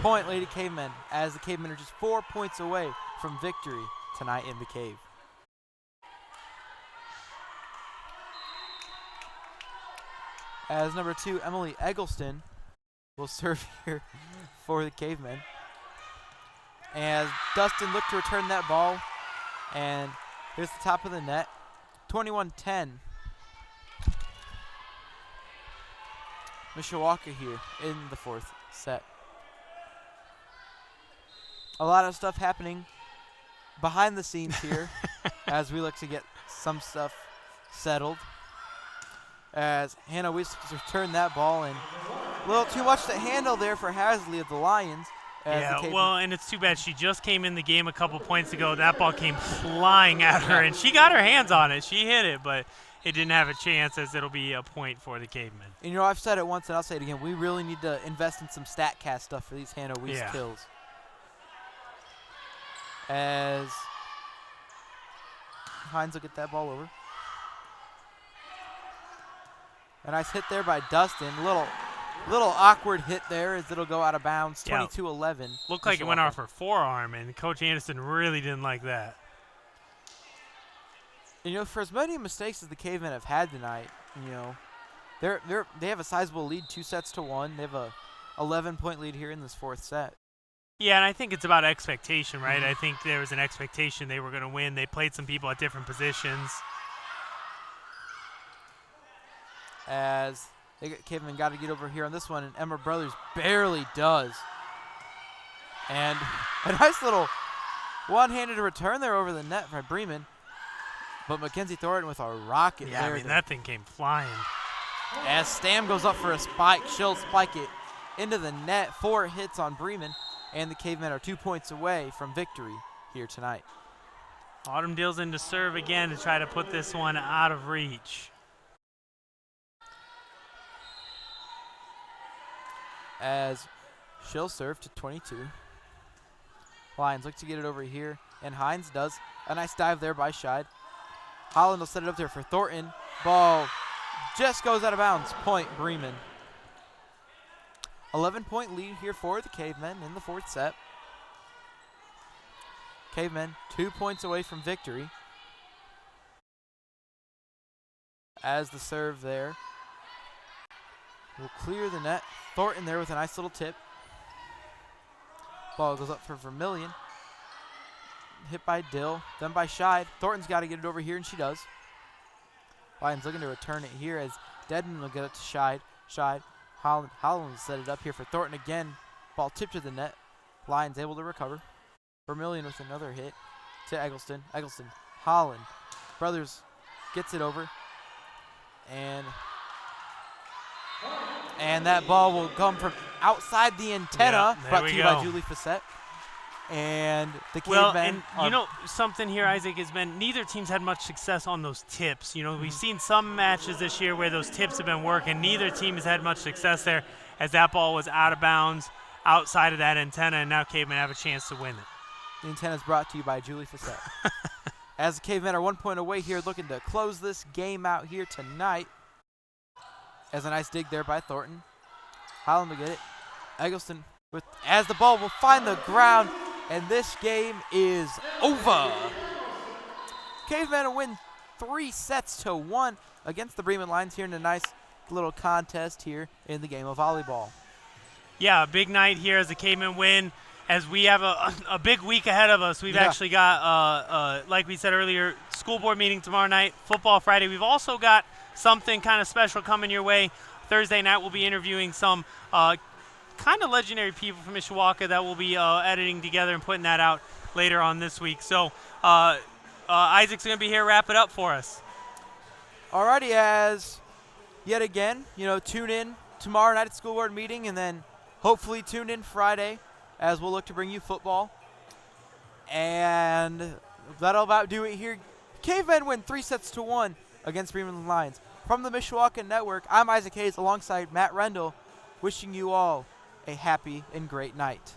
Point Lady Cavemen, as the Cavemen are just 4 points away from victory tonight in the Cave. As number 2, Emily Eggleston will serve here for the Cavemen. As Dustin looked to return that ball, and here's the top of the net, 21-10. Mishawaka here in the fourth set. A lot of stuff happening behind the scenes here as we look to get some stuff settled. As Hannah Weiss returned that ball, and a little too much to handle there for Hasley of the Lions. Yeah, well, and it's too bad. She just came in the game a couple points ago. That ball came flying at her, and she got her hands on it. She hit it, but it didn't have a chance, as it'll be a point for the Cavemen. And, you know, I've said it once, and I'll say it again. We really need to invest in some StatCast stuff for these Hannah Weiss kills. As Hines will get that ball over. A nice hit there by Dustin. Little awkward hit there as it'll go out of bounds. 22-11. Looked like it went off her forearm, and Coach Anderson really didn't like that. And, you know, for as many mistakes as the Cavemen have had tonight, you know, they have a sizable lead, 2-1. They have a 11-point lead here in this fourth set. Yeah, and I think it's about expectation, right? I think there was an expectation they were going to win. They played some people at different positions. As Cavemen got to get over here on this one, and Emma Brothers barely does. And a nice little one-handed return there over the net by Bremen. But Mackenzie Thornton with a rocket there. Yeah, I mean, that thing came flying. As Stam goes up for a spike, she'll spike it into the net. 4 hits on Bremen, and the Cavemen are 2 points away from victory here tonight. Autumn deals into serve again to try to put this one out of reach. As she'll serve to 22. Lions look to get it over here, and Hines does. A nice dive there by Scheid. Holland will set it up there for Thornton. Ball just goes out of bounds. Point Bremen. 11-point lead here for the Cavemen in the fourth set. Cavemen 2 points away from victory. As the serve there will clear the net. Thornton there with a nice little tip. Ball goes up for Vermillion. Hit by Dill, then by Scheid. Thornton's got to get it over here, and she does. Lions looking to return it here as Dedman will get it to Scheid. Holland will set it up here for Thornton again. Ball tipped to the net. Lions able to recover. Vermillion with another hit to Eggleston. Eggleston, Holland. Brothers gets it over. And that ball will come from outside the antenna. Yeah, brought to you by Julie Facette. And the Cavemen. And you know something here, Isaac, has been neither team's had much success on those tips. You know, we've seen some matches this year where those tips have been working. Neither team has had much success there as that ball was out of bounds outside of that antenna, and now Cavemen have a chance to win it. The antenna is brought to you by Julie Facette. As the Cavemen are 1 point away here, looking to close this game out here tonight. As a nice dig there by Thornton. Holland will get it. Eggleston, as the ball will find the ground, and this game is over. Cavemen will win 3-1 against the Bremen Lions here in a nice little contest here in the game of volleyball. Yeah, a big night here as the Cavemen win. As we have a big week ahead of us. We've actually got, like we said earlier, school board meeting tomorrow night, football Friday. We've also got something kind of special coming your way. Thursday night we'll be interviewing some kind of legendary people from Mishawaka that we'll be editing together and putting that out later on this week. So Isaac's going to be here, wrap it up for us. Alrighty, as yet again, tune in tomorrow night at school board meeting, and then hopefully tune in Friday as we'll look to bring you football. And that'll about do it here. Cavemen win 3-1 against Bremen Lions. From the Mishawaka Network, I'm Isaac Hayes alongside Matt Rendell, wishing you all a happy and great night.